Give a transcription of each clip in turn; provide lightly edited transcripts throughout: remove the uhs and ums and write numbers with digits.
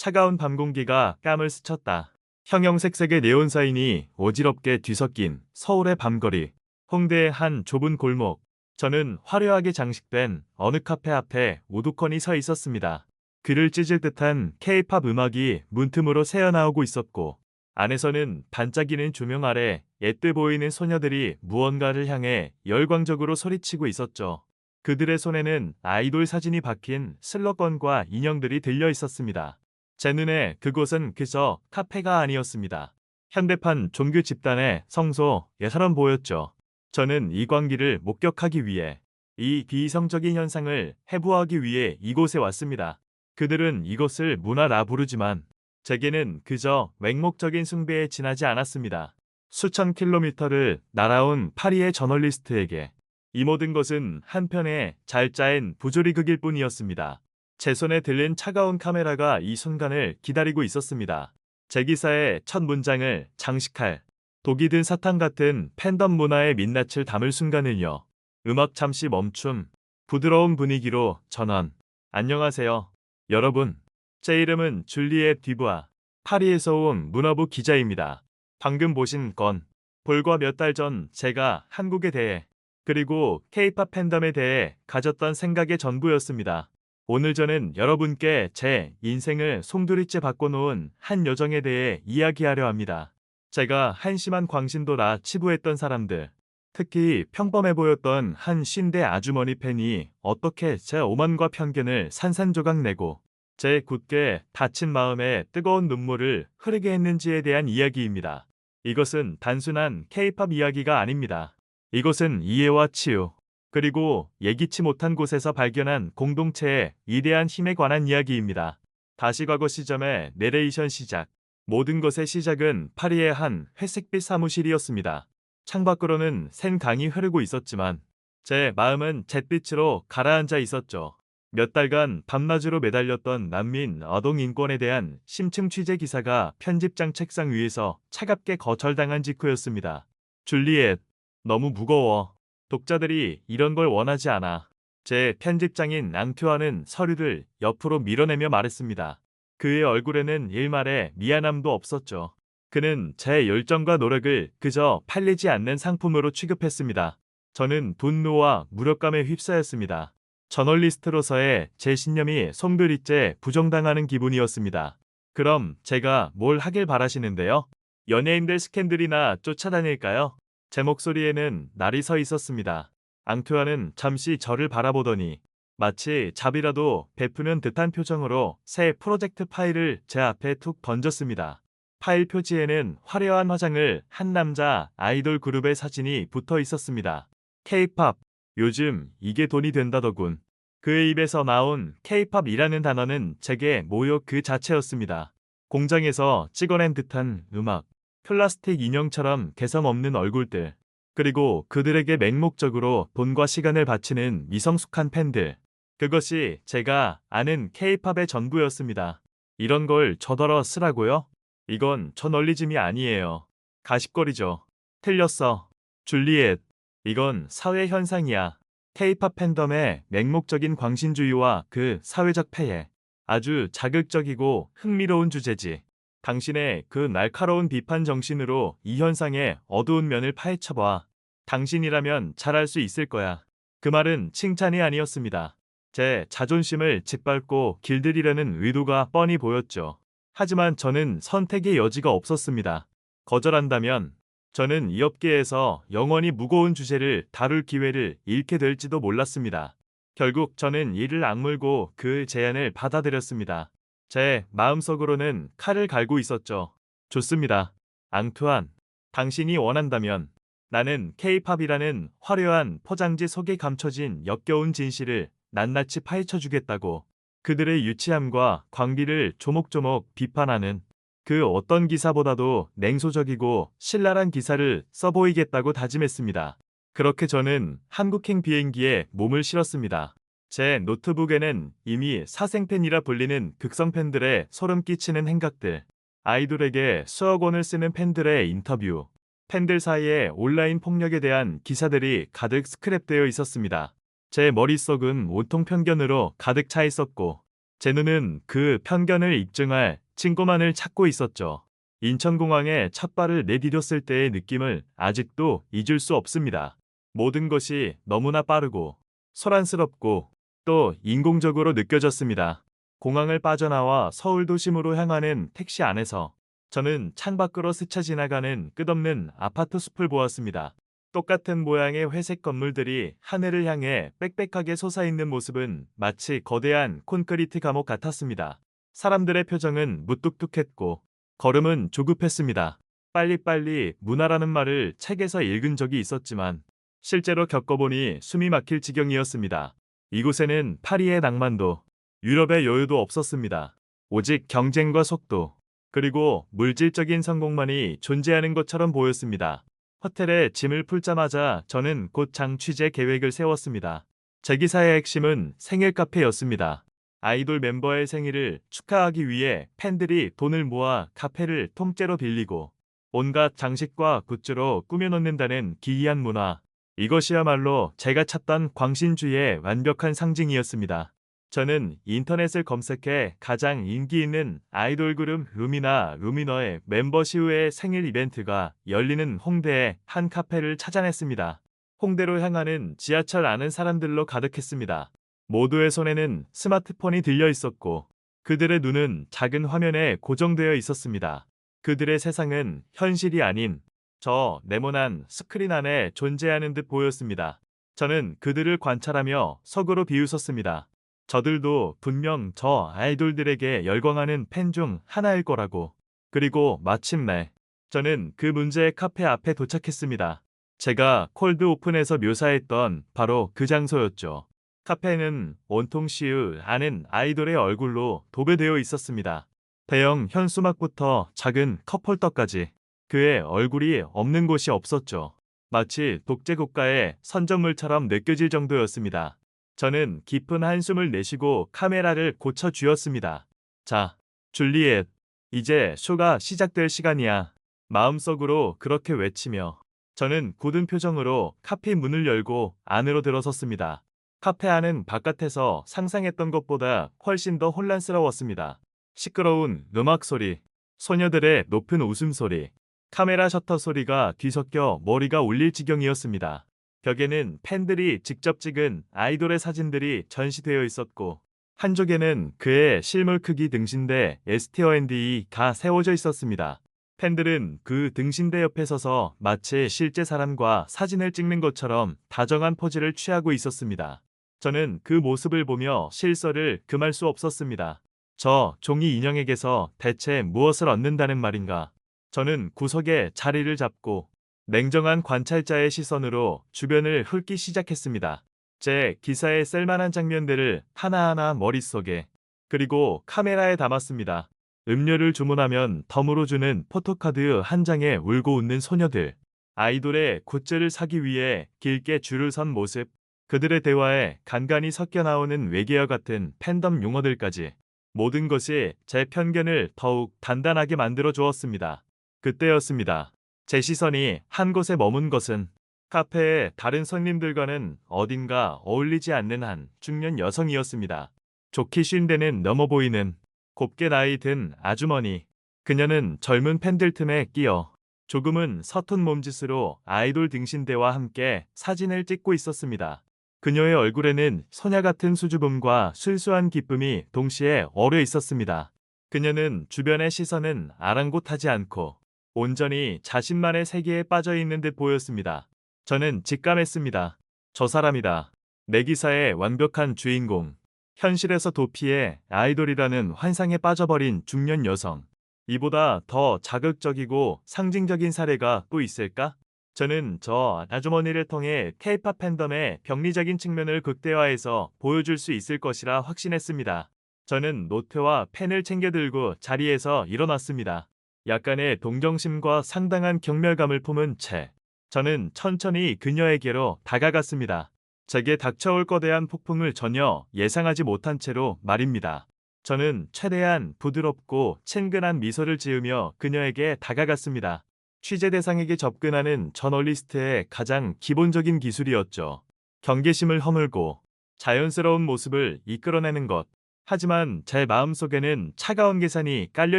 차가운 밤 공기가 뺨을 스쳤다. 형형색색의 네온 사인이 어지럽게 뒤섞인 서울의 밤거리. 홍대의 한 좁은 골목. 저는 화려하게 장식된 어느 카페 앞에 우두커니 서 있었습니다. 귀를 찢을 듯한 K-팝 음악이 문틈으로 새어나오고 있었고, 안에서는 반짝이는 조명 아래 예뻐 보이는 소녀들이 무언가를 향해 열광적으로 소리치고 있었죠. 그들의 손에는 아이돌 사진이 박힌 슬로건과 인형들이 들려 있었습니다. 제 눈에 그곳은 그저 카페가 아니었습니다. 현대판 종교 집단의 성소, 예사람 보였죠. 저는 이 광기를 목격하기 위해, 이 비이성적인 현상을 해부하기 위해 이곳에 왔습니다. 그들은 이것을 문화라 부르지만 제게는 그저 맹목적인 숭배에 지나지 않았습니다. 수천 킬로미터를 날아온 파리의 저널리스트에게 이 모든 것은 한편의 잘 짜인 부조리 극일 뿐이었습니다. 제 손에 들린 차가운 카메라가 이 순간을 기다리고 있었습니다. 제 기사의 첫 문장을 장식할, 독이 든 사탕 같은 팬덤 문화의 민낯을 담을 순간을요. 음악 잠시 멈춤, 부드러운 분위기로 전원. 안녕하세요, 여러분. 제 이름은 줄리엣 디부아, 파리에서 온 문화부 기자입니다. 방금 보신 건 불과 몇 달 전 제가 한국에 대해, 그리고 K-팝 팬덤에 대해 가졌던 생각의 전부였습니다. 오늘 저는 여러분께 제 인생을 송두리째 바꿔놓은 한 여정에 대해 이야기하려 합니다. 제가 한심한 광신도라 치부했던 사람들, 특히 평범해 보였던 한 신대 아주머니 팬이 어떻게 제 오만과 편견을 산산조각 내고 제 굳게 다친 마음에 뜨거운 눈물을 흐르게 했는지에 대한 이야기입니다. 이것은 단순한 K-팝 이야기가 아닙니다. 이것은 이해와 치유, 그리고 예기치 못한 곳에서 발견한 공동체의 위대한 힘에 관한 이야기입니다. 다시 과거 시점의 내레이션 시작. 모든 것의 시작은 파리의 한 회색빛 사무실이었습니다. 창밖으로는 센 강이 흐르고 있었지만 제 마음은 잿빛으로 가라앉아 있었죠. 몇 달간 밤낮으로 매달렸던 난민 아동 인권에 대한 심층 취재 기사가 편집장 책상 위에서 차갑게 거절당한 직후였습니다. 줄리엣, 너무 무거워. 독자들이 이런 걸 원하지 않아. 제 편집장인 앙투아는 서류를 옆으로 밀어내며 말했습니다. 그의 얼굴에는 일말의 미안함도 없었죠. 그는 제 열정과 노력을 그저 팔리지 않는 상품으로 취급했습니다. 저는 분노와 무력감에 휩싸였습니다. 저널리스트로서의 제 신념이 송두리째 부정당하는 기분이었습니다. 그럼 제가 뭘 하길 바라시는데요? 연예인들 스캔들이나 쫓아다닐까요? 제 목소리에는 날이 서 있었습니다. 앙투아는 잠시 저를 바라보더니 마치 잡이라도 베푸는 듯한 표정으로 새 프로젝트 파일을 제 앞에 툭 던졌습니다. 파일 표지에는 화려한 화장을 한 남자 아이돌 그룹의 사진이 붙어 있었습니다. K-팝, 요즘 이게 돈이 된다더군. 그의 입에서 나온 K-팝이라는 단어는 제게 모욕 그 자체였습니다. 공장에서 찍어낸 듯한 음악, 플라스틱 인형처럼 개성 없는 얼굴들, 그리고 그들에게 맹목적으로 돈과 시간을 바치는 미성숙한 팬들. 그것이 제가 아는 K-팝의 전부였습니다. 이런 걸 저더러 쓰라고요? 이건 저널리즘이 아니에요. 가십거리죠. 틀렸어, 줄리엣. 이건 사회 현상이야. K-팝 팬덤의 맹목적인 광신주의와 그 사회적 폐해. 아주 자극적이고 흥미로운 주제지. 당신의 그 날카로운 비판 정신으로 이 현상의 어두운 면을 파헤쳐봐. 당신이라면 잘할 수 있을 거야. 그 말은 칭찬이 아니었습니다. 제 자존심을 짓밟고 길들이려는 의도가 뻔히 보였죠. 하지만 저는 선택의 여지가 없었습니다. 거절한다면 저는 이 업계에서 영원히 무거운 주제를 다룰 기회를 잃게 될지도 몰랐습니다. 결국 저는 이를 악물고 그 제안을 받아들였습니다. 제 마음속으로는 칼을 갈고 있었죠. 좋습니다, 앙투안. 당신이 원한다면 나는 K-팝이라는 화려한 포장지 속에 감춰진 역겨운 진실을 낱낱이 파헤쳐주겠다고. 그들의 유치함과 광기를 조목조목 비판하는 그 어떤 기사보다도 냉소적이고 신랄한 기사를 써보이겠다고 다짐했습니다. 그렇게 저는 한국행 비행기에 몸을 실었습니다. 제 노트북에는 이미 사생팬이라 불리는 극성 팬들의 소름 끼치는 행각들, 아이돌에게 수억 원을 쓰는 팬들의 인터뷰, 팬들 사이의 온라인 폭력에 대한 기사들이 가득 스크랩되어 있었습니다. 제 머릿속은 온통 편견으로 가득 차 있었고 제 눈은 그 편견을 입증할 친구만을 찾고 있었죠. 인천공항에 첫 발을 내디뎠을 때의 느낌을 아직도 잊을 수 없습니다. 모든 것이 너무나 빠르고 소란스럽고 또 인공적으로 느껴졌습니다. 공항을 빠져나와 서울 도심으로 향하는 택시 안에서 저는 창밖으로 스쳐 지나가는 끝없는 아파트 숲을 보았습니다. 똑같은 모양의 회색 건물들이 하늘을 향해 빽빽하게 솟아있는 모습은 마치 거대한 콘크리트 감옥 같았습니다. 사람들의 표정은 무뚝뚝했고 걸음은 조급했습니다. 빨리빨리 문화라는 말을 책에서 읽은 적이 있었지만 실제로 겪어보니 숨이 막힐 지경이었습니다. 이곳에는 파리의 낭만도 유럽의 여유도 없었습니다. 오직 경쟁과 속도 그리고 물질적인 성공만이 존재하는 것처럼 보였습니다. 호텔에 짐을 풀자마자 저는 곧장 취재 계획을 세웠습니다. 제 기사의 핵심은 생일 카페였습니다. 아이돌 멤버의 생일을 축하하기 위해 팬들이 돈을 모아 카페를 통째로 빌리고 온갖 장식과 굿즈로 꾸며놓는다는 기이한 문화. 이것이야말로 제가 찾던 광신주의의 완벽한 상징이었습니다. 저는 인터넷을 검색해 가장 인기 있는 아이돌 그룹 루미나 루미너의 멤버 시우의 생일 이벤트가 열리는 홍대의 한 카페를 찾아냈습니다. 홍대로 향하는 지하철 안은 사람들로 가득했습니다. 모두의 손에는 스마트폰이 들려 있었고 그들의 눈은 작은 화면에 고정되어 있었습니다. 그들의 세상은 현실이 아닌 저 네모난 스크린 안에 존재하는 듯 보였습니다. 저는 그들을 관찰하며 속으로 비웃었습니다. 저들도 분명 저 아이돌들에게 열광하는 팬 중 하나일 거라고. 그리고 마침내 저는 그 문제의 카페 앞에 도착했습니다. 제가 콜드 오픈에서 묘사했던 바로 그 장소였죠. 카페는 온통 시우 아는 아이돌의 얼굴로 도배되어 있었습니다. 대형 현수막부터 작은 컵홀더까지 그의 얼굴이 없는 곳이 없었죠. 마치 독재국가의 선전물처럼 느껴질 정도였습니다. 저는 깊은 한숨을 내쉬고 카메라를 고쳐 쥐었습니다. 자, 줄리엣, 이제 쇼가 시작될 시간이야. 마음속으로 그렇게 외치며 저는 굳은 표정으로 카페 문을 열고 안으로 들어섰습니다. 카페 안은 바깥에서 상상했던 것보다 훨씬 더 혼란스러웠습니다. 시끄러운 음악 소리, 소녀들의 높은 웃음소리, 카메라 셔터 소리가 뒤섞여 머리가 울릴 지경이었습니다. 벽에는 팬들이 직접 찍은 아이돌의 사진들이 전시되어 있었고 한쪽에는 그의 실물 크기 등신대 STO&E가 세워져 있었습니다. 팬들은 그 등신대 옆에 서서 마치 실제 사람과 사진을 찍는 것처럼 다정한 포즈를 취하고 있었습니다. 저는 그 모습을 보며 실소를 금할 수 없었습니다. 저 종이 인형에게서 대체 무엇을 얻는다는 말인가? 저는 구석에 자리를 잡고 냉정한 관찰자의 시선으로 주변을 훑기 시작했습니다. 제 기사에 쓸만한 장면들을 하나하나 머릿속에 그리고 카메라에 담았습니다. 음료를 주문하면 덤으로 주는 포토카드 한 장에 울고 웃는 소녀들, 아이돌의 굿즈를 사기 위해 길게 줄을 선 모습, 그들의 대화에 간간히 섞여 나오는 외계어 같은 팬덤 용어들까지 모든 것이 제 편견을 더욱 단단하게 만들어 주었습니다. 그때였습니다. 제 시선이 한 곳에 머문 것은 카페의 다른 손님들과는 어딘가 어울리지 않는 한 중년 여성이었습니다. 좋기 쉰 데는 넘어 보이는 곱게 나이 든 아주머니. 그녀는 젊은 팬들 틈에 끼어 조금은 서툰 몸짓으로 아이돌 등신대와 함께 사진을 찍고 있었습니다. 그녀의 얼굴에는 소녀 같은 수줍음과 순수한 기쁨이 동시에 어려 있었습니다. 그녀는 주변의 시선은 아랑곳하지 않고 온전히 자신만의 세계에 빠져 있는 듯 보였습니다. 저는 직감했습니다. 저 사람이다. 내 기사의 완벽한 주인공. 현실에서 도피해 아이돌이라는 환상에 빠져버린 중년 여성. 이보다 더 자극적이고 상징적인 사례가 또 있을까? 저는 저 아주머니를 통해 K-팝 팬덤의 병리적인 측면을 극대화해서 보여줄 수 있을 것이라 확신했습니다. 저는 노트와 펜을 챙겨 들고 자리에서 일어났습니다. 약간의 동정심과 상당한 경멸감을 품은 채 저는 천천히 그녀에게로 다가갔습니다. 제게 닥쳐올 거대한 폭풍을 전혀 예상하지 못한 채로 말입니다. 저는 최대한 부드럽고 친근한 미소를 지으며 그녀에게 다가갔습니다. 취재 대상에게 접근하는 저널리스트의 가장 기본적인 기술이었죠. 경계심을 허물고 자연스러운 모습을 이끌어내는 것. 하지만 제 마음속에는 차가운 계산이 깔려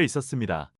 있었습니다.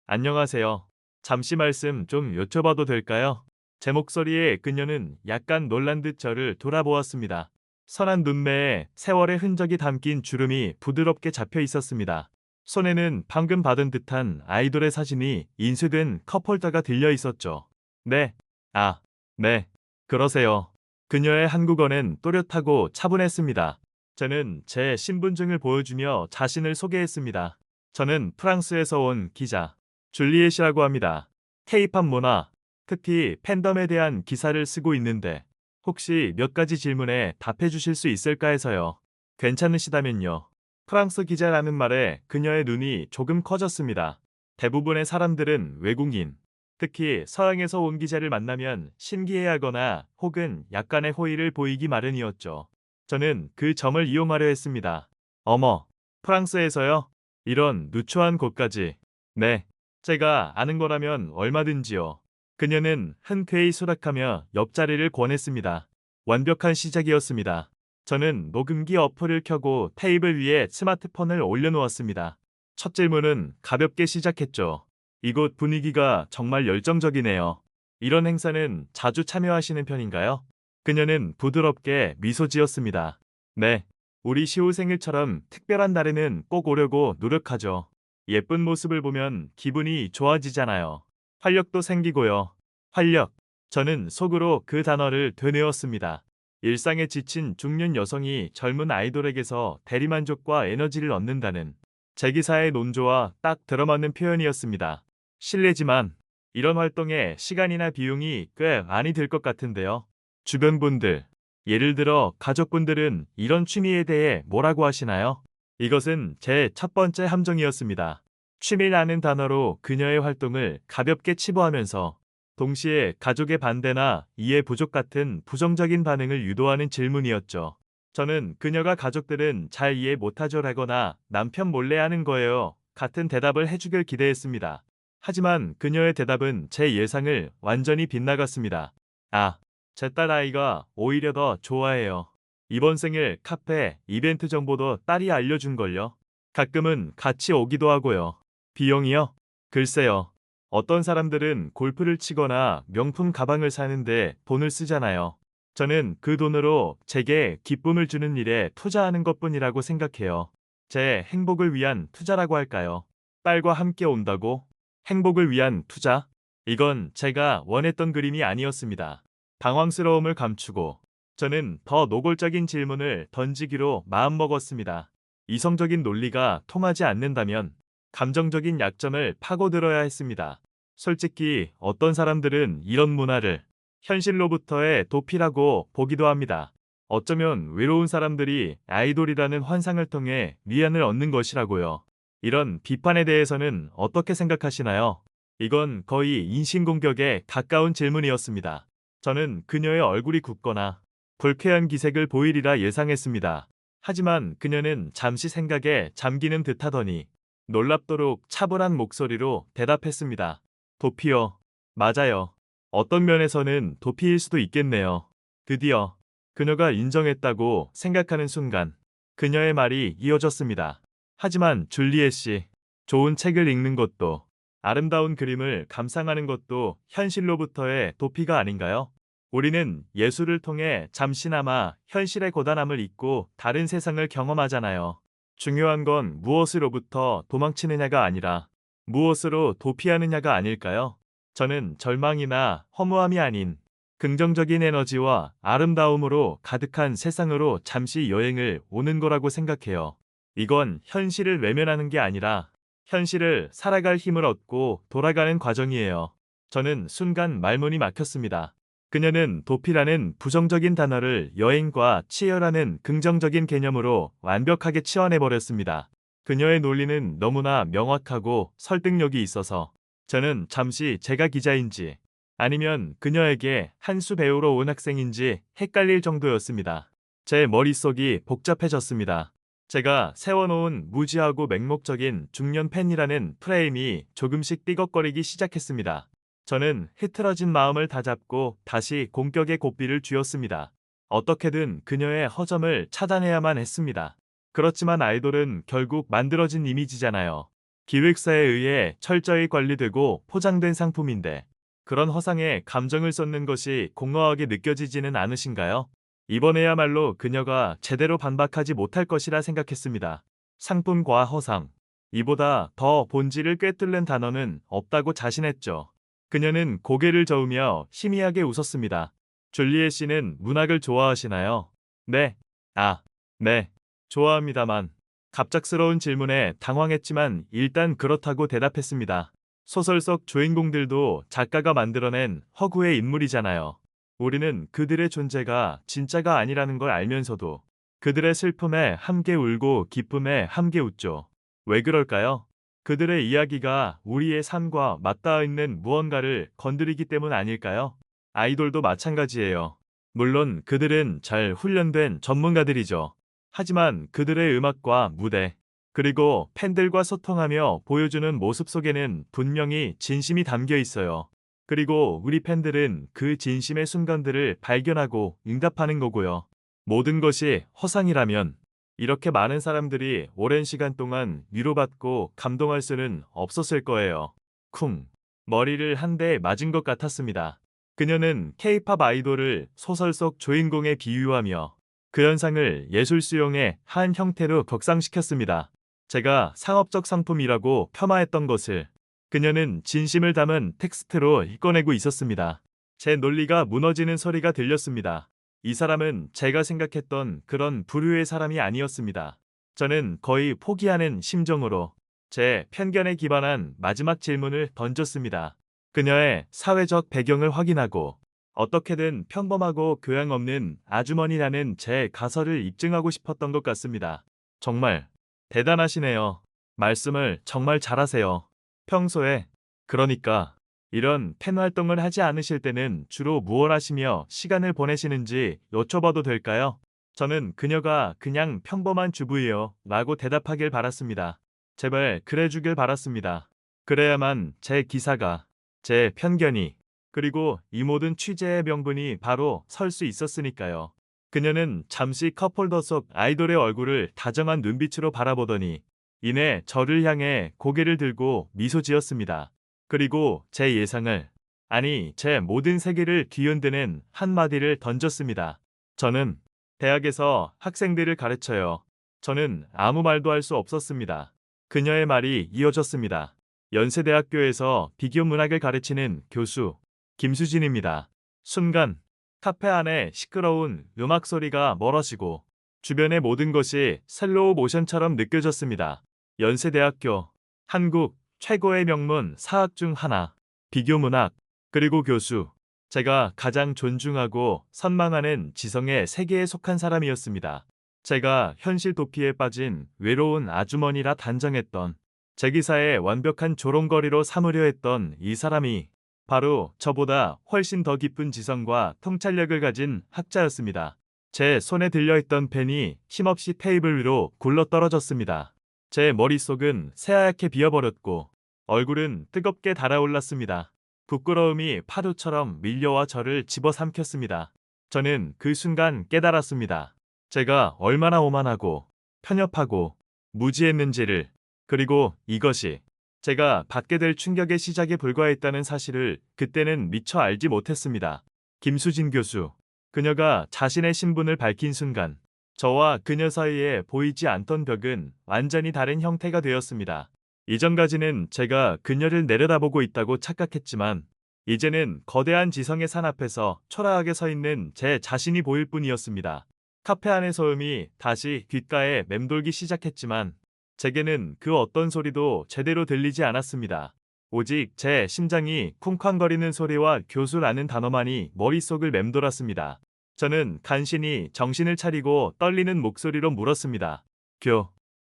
안녕하세요. 잠시 말씀 좀 여쭤봐도 될까요? 제 목소리에 그녀는 약간 놀란 듯 저를 돌아보았습니다. 선한 눈매에 세월의 흔적이 담긴 주름이 부드럽게 잡혀 있었습니다. 손에는 방금 받은 듯한 아이돌의 사진이 인쇄된 컵홀더가 들려 있었죠. 네. 아, 네. 그러세요. 그녀의 한국어는 또렷하고 차분했습니다. 저는 제 신분증을 보여주며 자신을 소개했습니다. 저는 프랑스에서 온 기자, 줄리엣이라고 합니다. K-팝 문화, 특히 팬덤에 대한 기사를 쓰고 있는데 혹시 몇 가지 질문에 답해 주실 수 있을까 해서요. 괜찮으시다면요. 프랑스 기자라는 말에 그녀의 눈이 조금 커졌습니다. 대부분의 사람들은 외국인, 특히 서양에서 온 기자를 만나면 신기해하거나 혹은 약간의 호의를 보이기 마련이었죠. 저는 그 점을 이용하려 했습니다. 어머, 프랑스에서요? 이런 누추한 곳까지. 네, 제가 아는 거라면 얼마든지요. 그녀는 흔쾌히 수락하며 옆자리를 권했습니다. 완벽한 시작이었습니다. 저는 녹음기 어플을 켜고 테이블 위에 스마트폰을 올려놓았습니다. 첫 질문은 가볍게 시작했죠. 이곳 분위기가 정말 열정적이네요. 이런 행사는 자주 참여하시는 편인가요? 그녀는 부드럽게 미소 지었습니다. 네, 우리 시호 생일처럼 특별한 날에는 꼭 오려고 노력하죠. 예쁜 모습을 보면 기분이 좋아지잖아요. 활력도 생기고요. 활력. 저는 속으로 그 단어를 되뇌었습니다. 일상에 지친 중년 여성이 젊은 아이돌에게서 대리만족과 에너지를 얻는다는 제 기사의 논조와 딱 들어맞는 표현이었습니다. 실례지만 이런 활동에 시간이나 비용이 꽤 많이 들 것 같은데요. 주변 분들, 예를 들어 가족분들은 이런 취미에 대해 뭐라고 하시나요? 이것은 제 첫 번째 함정이었습니다. 취미라는 단어로 그녀의 활동을 가볍게 치부하면서 동시에 가족의 반대나 이해 부족 같은 부정적인 반응을 유도하는 질문이었죠. 저는 그녀가 가족들은 잘 이해 못하죠라거나 남편 몰래 하는 거예요 같은 대답을 해주길 기대했습니다. 하지만 그녀의 대답은 제 예상을 완전히 빗나갔습니다. 아, 제 딸 아이가 오히려 더 좋아해요. 이번 생일 카페 이벤트 정보도 딸이 알려준걸요. 가끔은 같이 오기도 하고요. 비용이요? 글쎄요. 어떤 사람들은 골프를 치거나 명품 가방을 사는데 돈을 쓰잖아요. 저는 그 돈으로 제게 기쁨을 주는 일에 투자하는 것뿐이라고 생각해요. 제 행복을 위한 투자라고 할까요? 딸과 함께 온다고? 행복을 위한 투자? 이건 제가 원했던 그림이 아니었습니다. 당황스러움을 감추고 저는 더 노골적인 질문을 던지기로 마음먹었습니다. 이성적인 논리가 통하지 않는다면 감정적인 약점을 파고들어야 했습니다. 솔직히 어떤 사람들은 이런 문화를 현실로부터의 도피라고 보기도 합니다. 어쩌면 외로운 사람들이 아이돌이라는 환상을 통해 위안을 얻는 것이라고요. 이런 비판에 대해서는 어떻게 생각하시나요? 이건 거의 인신공격에 가까운 질문이었습니다. 저는 그녀의 얼굴이 굳거나 불쾌한 기색을 보이리라 예상했습니다. 하지만 그녀는 잠시 생각에 잠기는 듯하더니 놀랍도록 차분한 목소리로 대답했습니다. 도피요. 맞아요. 어떤 면에서는 도피일 수도 있겠네요. 드디어 그녀가 인정했다고 생각하는 순간 그녀의 말이 이어졌습니다. 하지만 줄리엣 씨, 좋은 책을 읽는 것도 아름다운 그림을 감상하는 것도 현실로부터의 도피가 아닌가요? 우리는 예술을 통해 잠시나마 현실의 고단함을 잊고 다른 세상을 경험하잖아요. 중요한 건 무엇으로부터 도망치느냐가 아니라 무엇으로 도피하느냐가 아닐까요? 저는 절망이나 허무함이 아닌 긍정적인 에너지와 아름다움으로 가득한 세상으로 잠시 여행을 오는 거라고 생각해요. 이건 현실을 외면하는 게 아니라 현실을 살아갈 힘을 얻고 돌아가는 과정이에요. 저는 순간 말문이 막혔습니다. 그녀는 도피라는 부정적인 단어를 여행과 치열하는 긍정적인 개념으로 완벽하게 치환해버렸습니다. 그녀의 논리는 너무나 명확하고 설득력이 있어서 저는 잠시 제가 기자인지 아니면 그녀에게 한 수 배우러 온 학생인지 헷갈릴 정도였습니다. 제 머릿속이 복잡해졌습니다. 제가 세워놓은 무지하고 맹목적인 중년 팬이라는 프레임이 조금씩 삐걱거리기 시작했습니다. 저는 흐트러진 마음을 다잡고 다시 공격의 고삐를 쥐었습니다. 어떻게든 그녀의 허점을 찾아내야만 했습니다. 그렇지만 아이돌은 결국 만들어진 이미지잖아요. 기획사에 의해 철저히 관리되고 포장된 상품인데 그런 허상에 감정을 쏟는 것이 공허하게 느껴지지는 않으신가요? 이번에야말로 그녀가 제대로 반박하지 못할 것이라 생각했습니다. 상품과 허상. 이보다 더 본질을 꿰뚫는 단어는 없다고 자신했죠. 그녀는 고개를 저으며 희미하게 웃었습니다. 줄리엣 씨는 문학을 좋아하시나요? 네. 아, 네. 좋아합니다만. 갑작스러운 질문에 당황했지만 일단 그렇다고 대답했습니다. 소설 속 주인공들도 작가가 만들어낸 허구의 인물이잖아요. 우리는 그들의 존재가 진짜가 아니라는 걸 알면서도 그들의 슬픔에 함께 울고 기쁨에 함께 웃죠. 왜 그럴까요? 그들의 이야기가 우리의 삶과 맞닿아 있는 무언가를 건드리기 때문 아닐까요? 아이돌도 마찬가지예요. 물론 그들은 잘 훈련된 전문가들이죠. 하지만 그들의 음악과 무대, 그리고 팬들과 소통하며 보여주는 모습 속에는 분명히 진심이 담겨 있어요. 그리고 우리 팬들은 그 진심의 순간들을 발견하고 응답하는 거고요. 모든 것이 허상이라면 이렇게 많은 사람들이 오랜 시간 동안 위로받고 감동할 수는 없었을 거예요. 쿵. 머리를 한 대 맞은 것 같았습니다. 그녀는 케이팝 아이돌을 소설 속 주인공에 비유하며 그 현상을 예술 수용의 한 형태로 격상시켰습니다. 제가 상업적 상품이라고 폄하했던 것을 그녀는 진심을 담은 텍스트로 이꺼내고 있었습니다. 제 논리가 무너지는 소리가 들렸습니다. 이 사람은 제가 생각했던 그런 부류의 사람이 아니었습니다. 저는 거의 포기하는 심정으로 제 편견에 기반한 마지막 질문을 던졌습니다. 그녀의 사회적 배경을 확인하고 어떻게든 평범하고 교양 없는 아주머니라는 제 가설을 입증하고 싶었던 것 같습니다. 정말 대단하시네요. 말씀을 정말 잘하세요. 평소에, 그러니까 이런 팬 활동을 하지 않으실 때는 주로 무엇 하시며 시간을 보내시는지 여쭤봐도 될까요? 저는 그녀가 그냥 평범한 주부예요 라고 대답하길 바랐습니다. 제발 그래주길 바랐습니다. 그래야만 제 기사가, 제 편견이, 그리고 이 모든 취재의 명분이 바로 설 수 있었으니까요. 그녀는 잠시 컵홀더 속 아이돌의 얼굴을 다정한 눈빛으로 바라보더니 이내 저를 향해 고개를 들고 미소 지었습니다. 그리고 제 예상을, 아니 제 모든 세계를 뒤흔드는 한마디를 던졌습니다. 저는 대학에서 학생들을 가르쳐요. 저는 아무 말도 할 수 없었습니다. 그녀의 말이 이어졌습니다. 연세대학교에서 비교 문학을 가르치는 교수 김수진입니다. 순간 카페 안에 시끄러운 음악 소리가 멀어지고 주변의 모든 것이 슬로우 모션처럼 느껴졌습니다. 연세대학교, 한국 최고의 명문 사학 중 하나, 비교문학, 그리고 교수. 제가 가장 존중하고 선망하는 지성의 세계에 속한 사람이었습니다. 제가 현실 도피에 빠진 외로운 아주머니라 단정했던 제 기사의 완벽한 조롱거리로 삼으려 했던 이 사람이 바로 저보다 훨씬 더 깊은 지성과 통찰력을 가진 학자였습니다. 제 손에 들려있던 펜이 힘없이 테이블 위로 굴러떨어졌습니다. 제 머릿속은 새하얗게 비어버렸고 얼굴은 뜨겁게 달아올랐습니다. 부끄러움이 파도처럼 밀려와 저를 집어삼켰습니다. 저는 그 순간 깨달았습니다. 제가 얼마나 오만하고 편협하고 무지했는지를, 그리고 이것이 제가 받게 될 충격의 시작에 불과했다는 사실을 그때는 미처 알지 못했습니다. 김수진 교수, 그녀가 자신의 신분을 밝힌 순간 저와 그녀 사이에 보이지 않던 벽은 완전히 다른 형태가 되었습니다. 이전까지는 제가 그녀를 내려다보고 있다고 착각했지만 이제는 거대한 지성의 산 앞에서 초라하게 서 있는 제 자신이 보일 뿐이었습니다. 카페 안의 소음이 다시 귓가에 맴돌기 시작했지만 제게는 그 어떤 소리도 제대로 들리지 않았습니다. 오직 제 심장이 쿵쾅거리는 소리와 교수라는 단어만이 머릿속을 맴돌았습니다. 저는 간신히 정신을 차리고 떨리는 목소리로 물었습니다.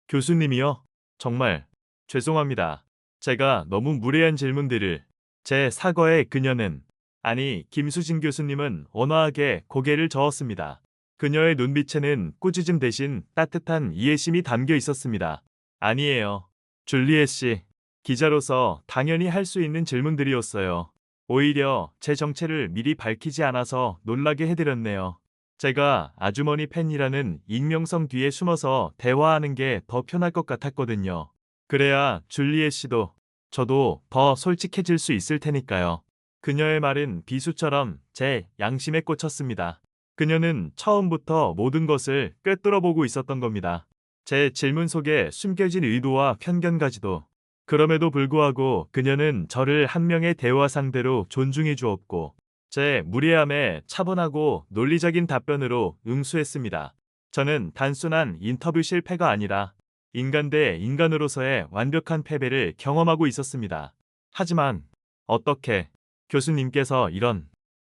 교수님이요? 정말 죄송합니다. 제가 너무 무례한 질문들을. 제 사과에 그녀는, 아니 김수진 교수님은 온화하게 고개를 저었습니다. 그녀의 눈빛에는 꾸짖음 대신 따뜻한 이해심이 담겨 있었습니다. 아니에요. 줄리엣 씨, 기자로서 당연히 할 수 있는 질문들이었어요. 오히려 제 정체를 미리 밝히지 않아서 놀라게 해드렸네요. 제가 아주머니 팬이라는 익명성 뒤에 숨어서 대화하는 게 더 편할 것 같았거든요. 그래야 줄리엣 씨도 저도 더 솔직해질 수 있을 테니까요. 그녀의 말은 비수처럼 제 양심에 꽂혔습니다. 그녀는 처음부터 모든 것을 꿰뚫어보고 있었던 겁니다. 제 질문 속에 숨겨진 의도와 편견까지도. 그럼에도 불구하고 그녀는 저를 한 명의 대화 상대로 존중해 주었고, 제 무례함에 차분하고 논리적인 답변으로 응수했습니다. 저는 단순한 인터뷰 실패가 아니라 인간 대 인간으로서의 완벽한 패배를 경험하고 있었습니다. 하지만 어떻게 교수님께서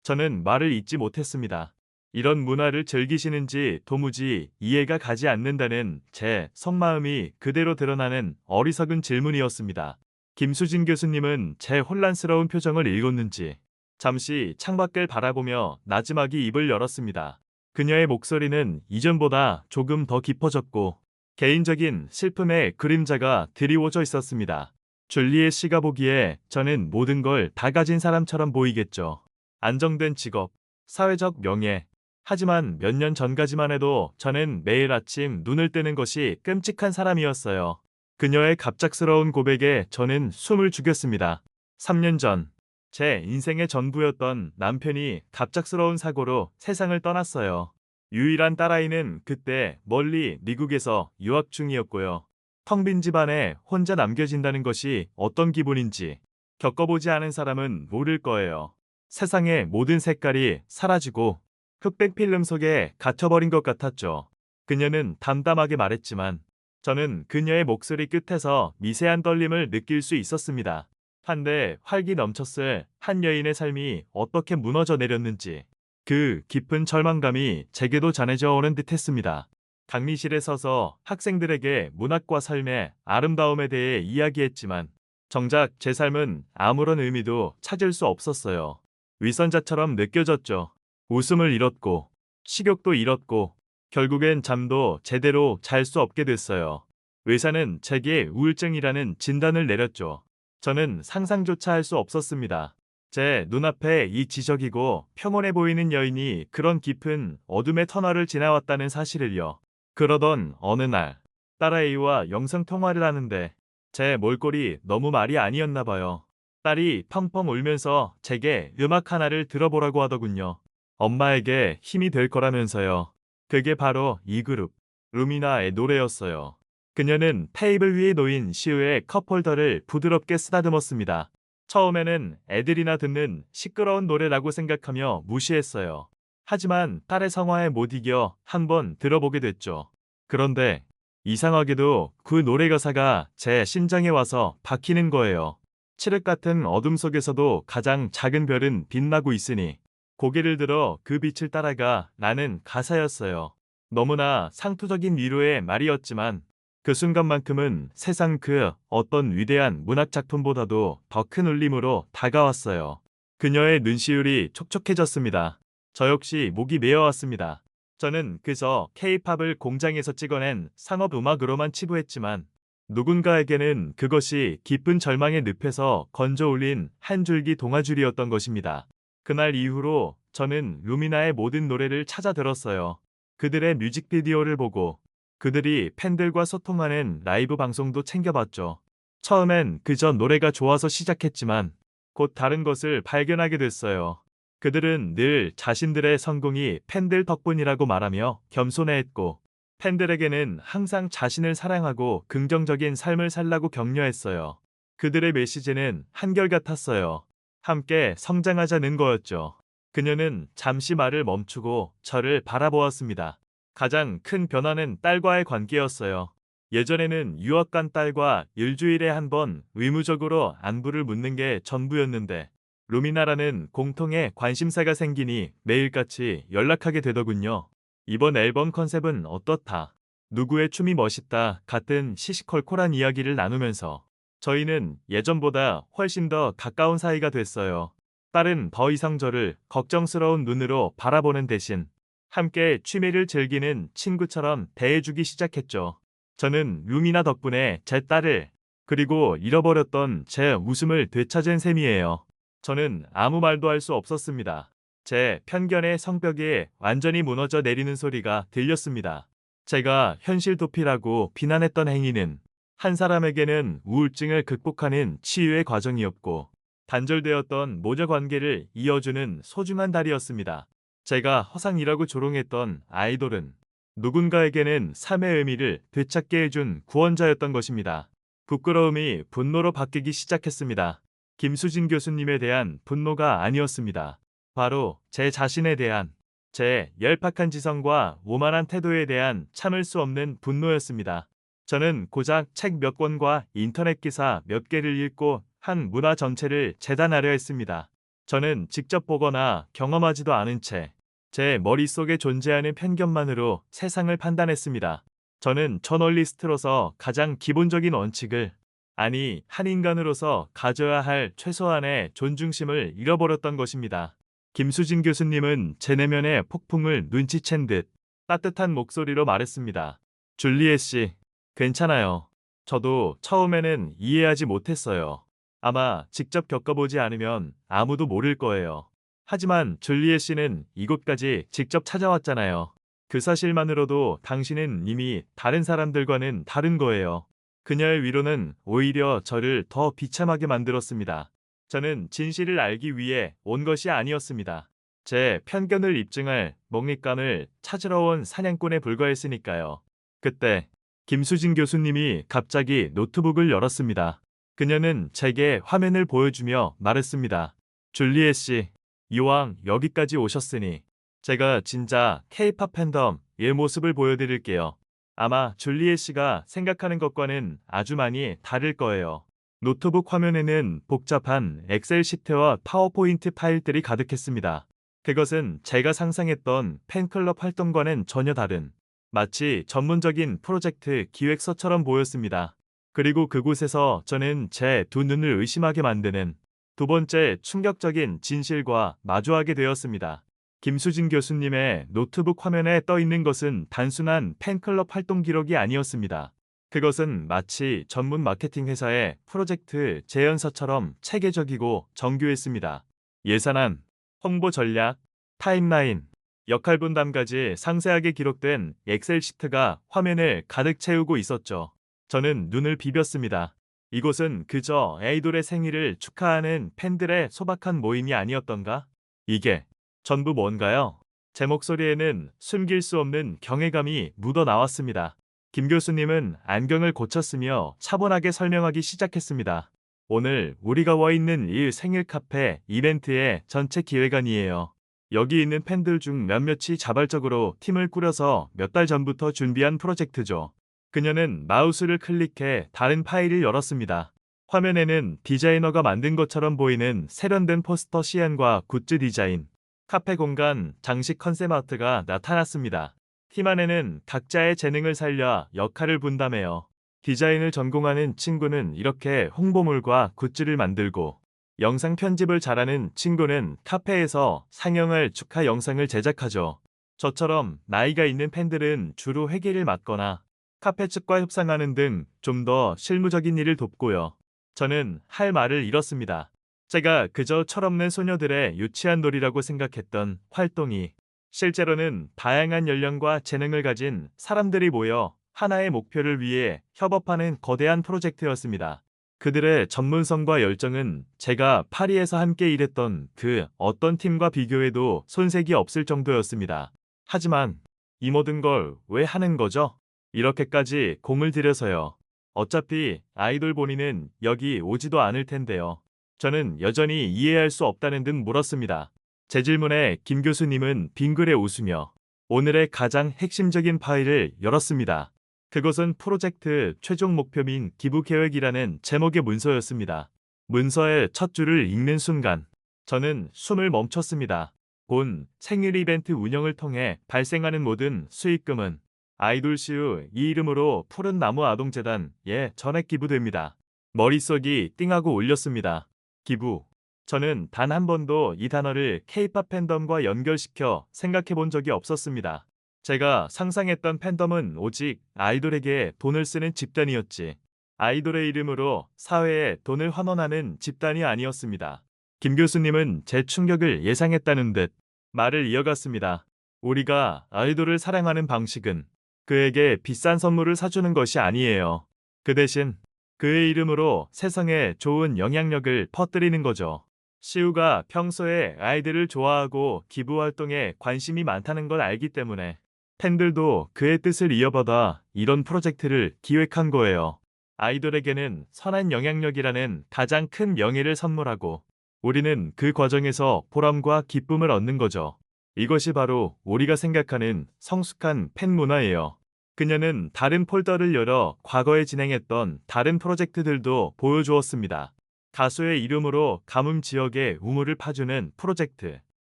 저는 말을 잇지 못했습니다. 이런 문화를 즐기시는지 도무지 이해가 가지 않는다는 제 속마음이 그대로 드러나는 어리석은 질문이었습니다. 김수진 교수님은 제 혼란스러운 표정을 읽었는지 잠시 창밖을 바라보며 나지막이 입을 열었습니다. 그녀의 목소리는 이전보다 조금 더 깊어졌고 개인적인 슬픔의 그림자가 드리워져 있었습니다. 줄리엣 씨가 보기에 저는 모든 걸 다 가진 사람처럼 보이겠죠. 안정된 직업, 사회적 명예. 하지만 몇 년 전까지만 해도 저는 매일 아침 눈을 뜨는 것이 끔찍한 사람이었어요. 그녀의 갑작스러운 고백에 저는 숨을 죽였습니다. 3년 전, 제 인생의 전부였던 남편이 갑작스러운 사고로 세상을 떠났어요. 유일한 딸아이는 그때 멀리 미국에서 유학 중이었고요. 텅 빈 집안에 혼자 남겨진다는 것이 어떤 기분인지 겪어보지 않은 사람은 모를 거예요. 세상의 모든 색깔이 사라지고 흑백 필름 속에 갇혀버린 것 같았죠. 그녀는 담담하게 말했지만 저는 그녀의 목소리 끝에서 미세한 떨림을 느낄 수 있었습니다. 한데 활기 넘쳤을 한 여인의 삶이 어떻게 무너져 내렸는지 그 깊은 절망감이 제게도 전해져 오는 듯했습니다. 강의실에 서서 학생들에게 문학과 삶의 아름다움에 대해 이야기했지만 정작 제 삶은 아무런 의미도 찾을 수 없었어요. 위선자처럼 느껴졌죠. 웃음을 잃었고 식욕도 잃었고 결국엔 잠도 제대로 잘 수 없게 됐어요. 의사는 제게 우울증이라는 진단을 내렸죠. 저는 상상조차 할 수 없었습니다. 제 눈앞에 이 지적이고 평온해 보이는 여인이 그런 깊은 어둠의 터널을 지나왔다는 사실을요. 그러던 어느 날 딸아이와 영상통화를 하는데 제 몰골이 너무 말이 아니었나 봐요. 딸이 펑펑 울면서 제게 음악 하나를 들어보라고 하더군요. 엄마에게 힘이 될 거라면서요. 그게 바로 이 그룹, 루미나의 노래였어요. 그녀는 테이블 위에 놓인 시우의 컵홀더를 부드럽게 쓰다듬었습니다. 처음에는 애들이나 듣는 시끄러운 노래라고 생각하며 무시했어요. 하지만 딸의 성화에 못 이겨 한번 들어보게 됐죠. 그런데 이상하게도 그 노래 가사가 제 심장에 와서 박히는 거예요. 칠흑 같은 어둠 속에서도 가장 작은 별은 빛나고 있으니 고개를 들어 그 빛을 따라가 라는 가사였어요. 너무나 상투적인 위로의 말이었지만 그 순간만큼은 세상 그 어떤 위대한 문학 작품보다도 더 큰 울림으로 다가왔어요. 그녀의 눈시울이 촉촉해졌습니다. 저 역시 목이 메어왔습니다. 저는 그저 K-팝을 공장에서 찍어낸 상업 음악으로만 치부했지만 누군가에게는 그것이 깊은 절망의 늪에서 건져 올린 한 줄기 동아줄이었던 것입니다. 그날 이후로 저는 루미나의 모든 노래를 찾아 들었어요. 그들의 뮤직비디오를 보고 그들이 팬들과 소통하는 라이브 방송도 챙겨봤죠. 처음엔 그저 노래가 좋아서 시작했지만 곧 다른 것을 발견하게 됐어요. 그들은 늘 자신들의 성공이 팬들 덕분이라고 말하며 겸손해했고 팬들에게는 항상 자신을 사랑하고 긍정적인 삶을 살라고 격려했어요. 그들의 메시지는 한결같았어요. 함께 성장하자는 거였죠. 그녀는 잠시 말을 멈추고 저를 바라보았습니다. 가장 큰 변화는 딸과의 관계였어요. 예전에는 유학 간 딸과 일주일에 한 번 의무적으로 안부를 묻는 게 전부였는데 루미나라는 공통의 관심사가 생기니 매일같이 연락하게 되더군요. 이번 앨범 컨셉은 어떻다? 누구의 춤이 멋있다? 같은 시시콜콜한 이야기를 나누면서 저희는 예전보다 훨씬 더 가까운 사이가 됐어요. 딸은 더 이상 저를 걱정스러운 눈으로 바라보는 대신 함께 취미를 즐기는 친구처럼 대해주기 시작했죠. 저는 루미나 덕분에 제 딸을 그리고 잃어버렸던 제 웃음을 되찾은 셈이에요. 저는 아무 말도 할 수 없었습니다. 제 편견의 성벽이 완전히 무너져 내리는 소리가 들렸습니다. 제가 현실 도피라고 비난했던 행위는 한 사람에게는 우울증을 극복하는 치유의 과정이었고, 단절되었던 모녀 관계를 이어주는 소중한 달이었습니다. 제가 허상이라고 조롱했던 아이돌은 누군가에게는 삶의 의미를 되찾게 해준 구원자였던 것입니다. 부끄러움이 분노로 바뀌기 시작했습니다. 김수진 교수님에 대한 분노가 아니었습니다. 바로 제 자신에 대한, 제 열팍한 지성과 오만한 태도에 대한 참을 수 없는 분노였습니다. 저는 고작 책 몇 권과 인터넷 기사 몇 개를 읽고 한 문화 전체를 재단하려 했습니다. 저는 직접 보거나 경험하지도 않은 채 제 머릿속에 존재하는 편견만으로 세상을 판단했습니다. 저는 저널리스트로서 가장 기본적인 원칙을, 아니 한 인간으로서 가져야 할 최소한의 존중심을 잃어버렸던 것입니다. 김수진 교수님은 제 내면의 폭풍을 눈치챈 듯 따뜻한 목소리로 말했습니다. 줄리엣 씨, 괜찮아요. 저도 처음에는 이해하지 못했어요. 아마 직접 겪어보지 않으면 아무도 모를 거예요. 하지만 줄리엣 씨는 이곳까지 직접 찾아왔잖아요. 그 사실만으로도 당신은 이미 다른 사람들과는 다른 거예요. 그녀의 위로는 오히려 저를 더 비참하게 만들었습니다. 저는 진실을 알기 위해 온 것이 아니었습니다. 제 편견을 입증할 먹잇감을 찾으러 온 사냥꾼에 불과했으니까요. 그때 김수진 교수님이 갑자기 노트북을 열었습니다. 그녀는 제게 화면을 보여주며 말했습니다. 줄리엣 씨, 이왕 여기까지 오셨으니 제가 진짜 K-팝 팬덤의 모습을 보여드릴게요. 아마 줄리엣 씨가 생각하는 것과는 아주 많이 다를 거예요. 노트북 화면에는 복잡한 엑셀 시트와 파워포인트 파일들이 가득했습니다. 그것은 제가 상상했던 팬클럽 활동과는 전혀 다른, 마치 전문적인 프로젝트 기획서처럼 보였습니다. 그리고 그곳에서 저는 제 두 눈을 의심하게 만드는 두 번째 충격적인 진실과 마주하게 되었습니다. 김수진 교수님의 노트북 화면에 떠 있는 것은 단순한 팬클럽 활동 기록이 아니었습니다. 그것은 마치 전문 마케팅 회사의 프로젝트 제안서처럼 체계적이고 정교했습니다. 예산안, 홍보 전략, 타임라인, 역할 분담까지 상세하게 기록된 엑셀 시트가 화면을 가득 채우고 있었죠. 저는 눈을 비볐습니다. 이곳은 그저 아이돌의 생일을 축하하는 팬들의 소박한 모임이 아니었던가? 이게 전부 뭔가요? 제 목소리에는 숨길 수 없는 경외감이 묻어 나왔습니다. 김 교수님은 안경을 고쳤으며 차분하게 설명하기 시작했습니다. 오늘 우리가 와 있는 이 생일 카페 이벤트의 전체 기획안이에요. 여기 있는 팬들 중 몇몇이 자발적으로 팀을 꾸려서 몇 달 전부터 준비한 프로젝트죠. 그녀는 마우스를 클릭해 다른 파일을 열었습니다. 화면에는 디자이너가 만든 것처럼 보이는 세련된 포스터 시안과 굿즈 디자인, 카페 공간, 장식 컨셉 아트가 나타났습니다. 팀 안에는 각자의 재능을 살려 역할을 분담해요. 디자인을 전공하는 친구는 이렇게 홍보물과 굿즈를 만들고, 영상 편집을 잘하는 친구는 카페에서 상영할 축하 영상을 제작하죠. 저처럼 나이가 있는 팬들은 주로 회계를 맡거나 카페 측과 협상하는 등 좀 더 실무적인 일을 돕고요. 저는 할 말을 잃었습니다. 제가 그저 철없는 소녀들의 유치한 놀이라고 생각했던 활동이 실제로는 다양한 연령과 재능을 가진 사람들이 모여 하나의 목표를 위해 협업하는 거대한 프로젝트였습니다. 그들의 전문성과 열정은 제가 파리에서 함께 일했던 그 어떤 팀과 비교해도 손색이 없을 정도였습니다. 하지만 이 모든 걸 왜 하는 거죠? 이렇게까지 공을 들여서요. 어차피 아이돌 본인은 여기 오지도 않을 텐데요. 저는 여전히 이해할 수 없다는 듯 물었습니다. 제 질문에 김 교수님은 빙그레 웃으며 오늘의 가장 핵심적인 파일을 열었습니다. 그것은 프로젝트 최종 목표민 기부 계획이라는 제목의 문서였습니다. 문서의 첫 줄을 읽는 순간 저는 숨을 멈췄습니다. 본 생일 이벤트 운영을 통해 발생하는 모든 수익금은 아이돌시우 이 이름으로 푸른 나무 아동재단에 전액 기부됩니다. 머릿속이 띵하고 울렸습니다. 기부. 저는 단 한 번도 이 단어를 K-팝 팬덤과 연결시켜 생각해 본 적이 없었습니다. 제가 상상했던 팬덤은 오직 아이돌에게 돈을 쓰는 집단이었지, 아이돌의 이름으로 사회에 돈을 환원하는 집단이 아니었습니다. 김 교수님은 제 충격을 예상했다는 듯 말을 이어갔습니다. 우리가 아이돌을 사랑하는 방식은 그에게 비싼 선물을 사주는 것이 아니에요. 그 대신 그의 이름으로 세상에 좋은 영향력을 퍼뜨리는 거죠. 시우가 평소에 아이들을 좋아하고 기부 활동에 관심이 많다는 걸 알기 때문에 팬들도 그의 뜻을 이어받아 이런 프로젝트를 기획한 거예요. 아이돌에게는 선한 영향력이라는 가장 큰 명예를 선물하고 우리는 그 과정에서 보람과 기쁨을 얻는 거죠. 이것이 바로 우리가 생각하는 성숙한 팬 문화예요. 그녀는 다른 폴더를 열어 과거에 진행했던 다른 프로젝트들도 보여주었습니다. 가수의 이름으로 가뭄 지역에 우물을 파주는 프로젝트,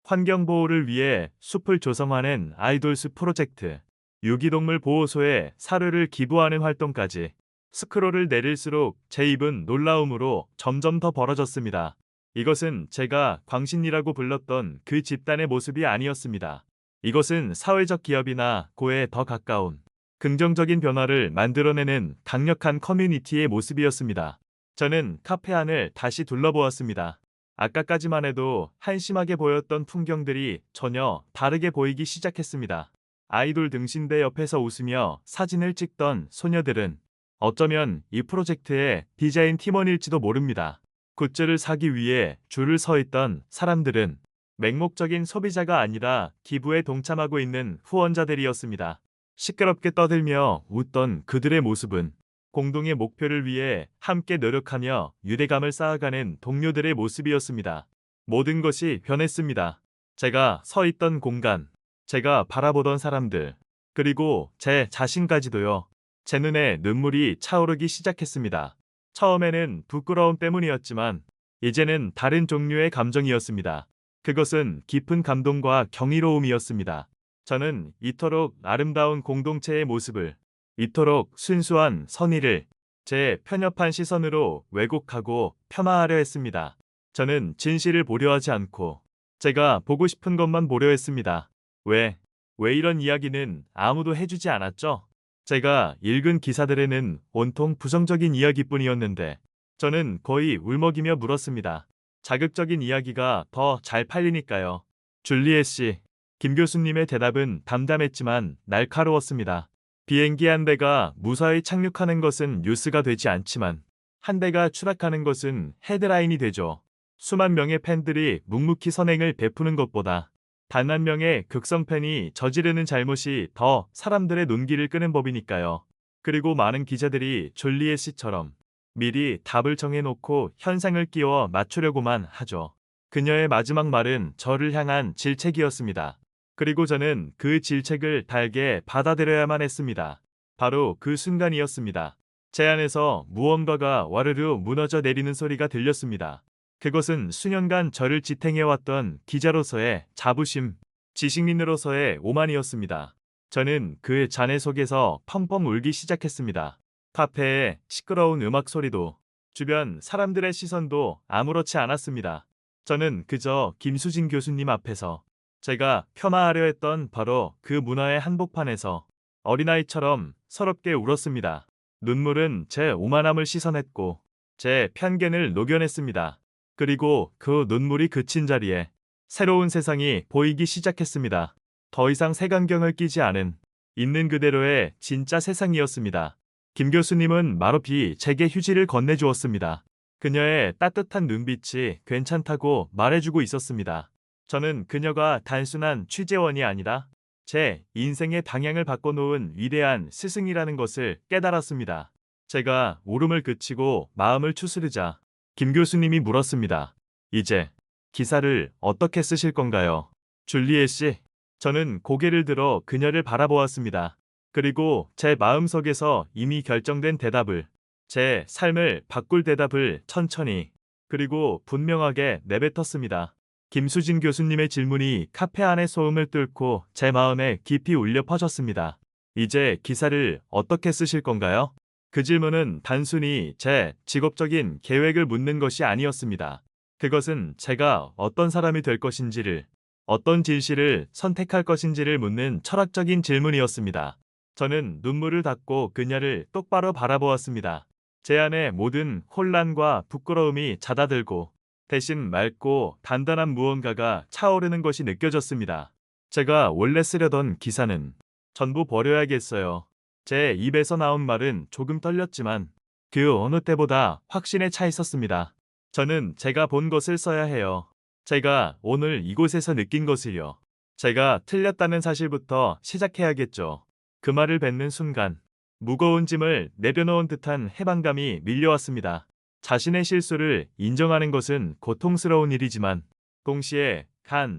환경보호를 위해 숲을 조성하는 아이돌숲 프로젝트, 유기동물 보호소에 사료를 기부하는 활동까지 스크롤을 내릴수록 제 입은 놀라움으로 점점 더 벌어졌습니다. 이것은 제가 광신이라고 불렀던 그 집단의 모습이 아니었습니다. 이것은 사회적 기업이나 고에 더 가까운 긍정적인 변화를 만들어내는 강력한 커뮤니티의 모습이었습니다. 저는 카페 안을 다시 둘러보았습니다. 아까까지만 해도 한심하게 보였던 풍경들이 전혀 다르게 보이기 시작했습니다. 아이돌 등신대 옆에서 웃으며 사진을 찍던 소녀들은 어쩌면 이 프로젝트의 디자인 팀원일지도 모릅니다. 굿즈를 사기 위해 줄을 서 있던 사람들은 맹목적인 소비자가 아니라 기부에 동참하고 있는 후원자들이었습니다. 시끄럽게 떠들며 웃던 그들의 모습은 공동의 목표를 위해 함께 노력하며 유대감을 쌓아가는 동료들의 모습이었습니다. 모든 것이 변했습니다. 제가 서 있던 공간, 제가 바라보던 사람들, 그리고 제 자신까지도요. 제 눈에 눈물이 차오르기 시작했습니다. 처음에는 부끄러움 때문이었지만 이제는 다른 종류의 감정이었습니다. 그것은 깊은 감동과 경이로움이었습니다. 저는 이토록 아름다운 공동체의 모습을, 이토록 순수한 선의를 제 편협한 시선으로 왜곡하고 폄하하려 했습니다. 저는 진실을 보려 하지 않고 제가 보고 싶은 것만 보려 했습니다. 왜 이런 이야기는 아무도 해주지 않았죠? 제가 읽은 기사들에는 온통 부정적인 이야기뿐이었는데 저는 거의 울먹이며 물었습니다. 자극적인 이야기가 더 잘 팔리니까요. 줄리엣 씨, 김 교수님의 대답은 담담했지만 날카로웠습니다. 비행기 한 대가 무사히 착륙하는 것은 뉴스가 되지 않지만 한 대가 추락하는 것은 헤드라인이 되죠. 수만 명의 팬들이 묵묵히 선행을 베푸는 것보다 단 한 명의 극성 팬이 저지르는 잘못이 더 사람들의 눈길을 끄는 법이니까요. 그리고 많은 기자들이 졸리엣 씨처럼 미리 답을 정해놓고 현상을 끼워 맞추려고만 하죠. 그녀의 마지막 말은 저를 향한 질책이었습니다. 그리고 저는 그 질책을 달게 받아들여야만 했습니다. 바로 그 순간이었습니다. 제 안에서 무언가가 와르르 무너져 내리는 소리가 들렸습니다. 그것은 수년간 저를 지탱해왔던 기자로서의 자부심, 지식인으로서의 오만이었습니다. 저는 그 잔해 속에서 펑펑 울기 시작했습니다. 카페의 시끄러운 음악 소리도, 주변 사람들의 시선도 아무렇지 않았습니다. 저는 그저 김수진 교수님 앞에서 제가 폄하하려 했던 바로 그 문화의 한복판에서 어린아이처럼 서럽게 울었습니다. 눈물은 제 오만함을 씻어냈고 제 편견을 녹여냈습니다. 그리고 그 눈물이 그친 자리에 새로운 세상이 보이기 시작했습니다. 더 이상 색안경을 끼지 않은 있는 그대로의 진짜 세상이었습니다. 김 교수님은 말없이 제게 휴지를 건네주었습니다. 그녀의 따뜻한 눈빛이 괜찮다고 말해주고 있었습니다. 저는 그녀가 단순한 취재원이 아니라 제 인생의 방향을 바꿔놓은 위대한 스승이라는 것을 깨달았습니다. 제가 울음을 그치고 마음을 추스르자 김 교수님이 물었습니다. 이제 기사를 어떻게 쓰실 건가요? 줄리엣 씨, 저는 고개를 들어 그녀를 바라보았습니다. 그리고 제 마음속에서 이미 결정된 대답을, 제 삶을 바꿀 대답을 천천히 그리고 분명하게 내뱉었습니다. 김수진 교수님의 질문이 카페 안의 소음을 뚫고 제 마음에 깊이 울려 퍼졌습니다. 이제 기사를 어떻게 쓰실 건가요? 그 질문은 단순히 제 직업적인 계획을 묻는 것이 아니었습니다. 그것은 제가 어떤 사람이 될 것인지를, 어떤 진실을 선택할 것인지를 묻는 철학적인 질문이었습니다. 저는 눈물을 닦고 그녀를 똑바로 바라보았습니다. 제 안의 모든 혼란과 부끄러움이 잦아들고 대신 맑고 단단한 무언가가 차오르는 것이 느껴졌습니다. 제가 원래 쓰려던 기사는 전부 버려야겠어요. 제 입에서 나온 말은 조금 떨렸지만 그 어느 때보다 확신에 차 있었습니다. 저는 제가 본 것을 써야 해요. 제가 오늘 이곳에서 느낀 것을요. 제가 틀렸다는 사실부터 시작해야겠죠. 그 말을 뱉는 순간 무거운 짐을 내려놓은 듯한 해방감이 밀려왔습니다. 자신의 실수를 인정하는 것은 고통스러운 일이지만 동시에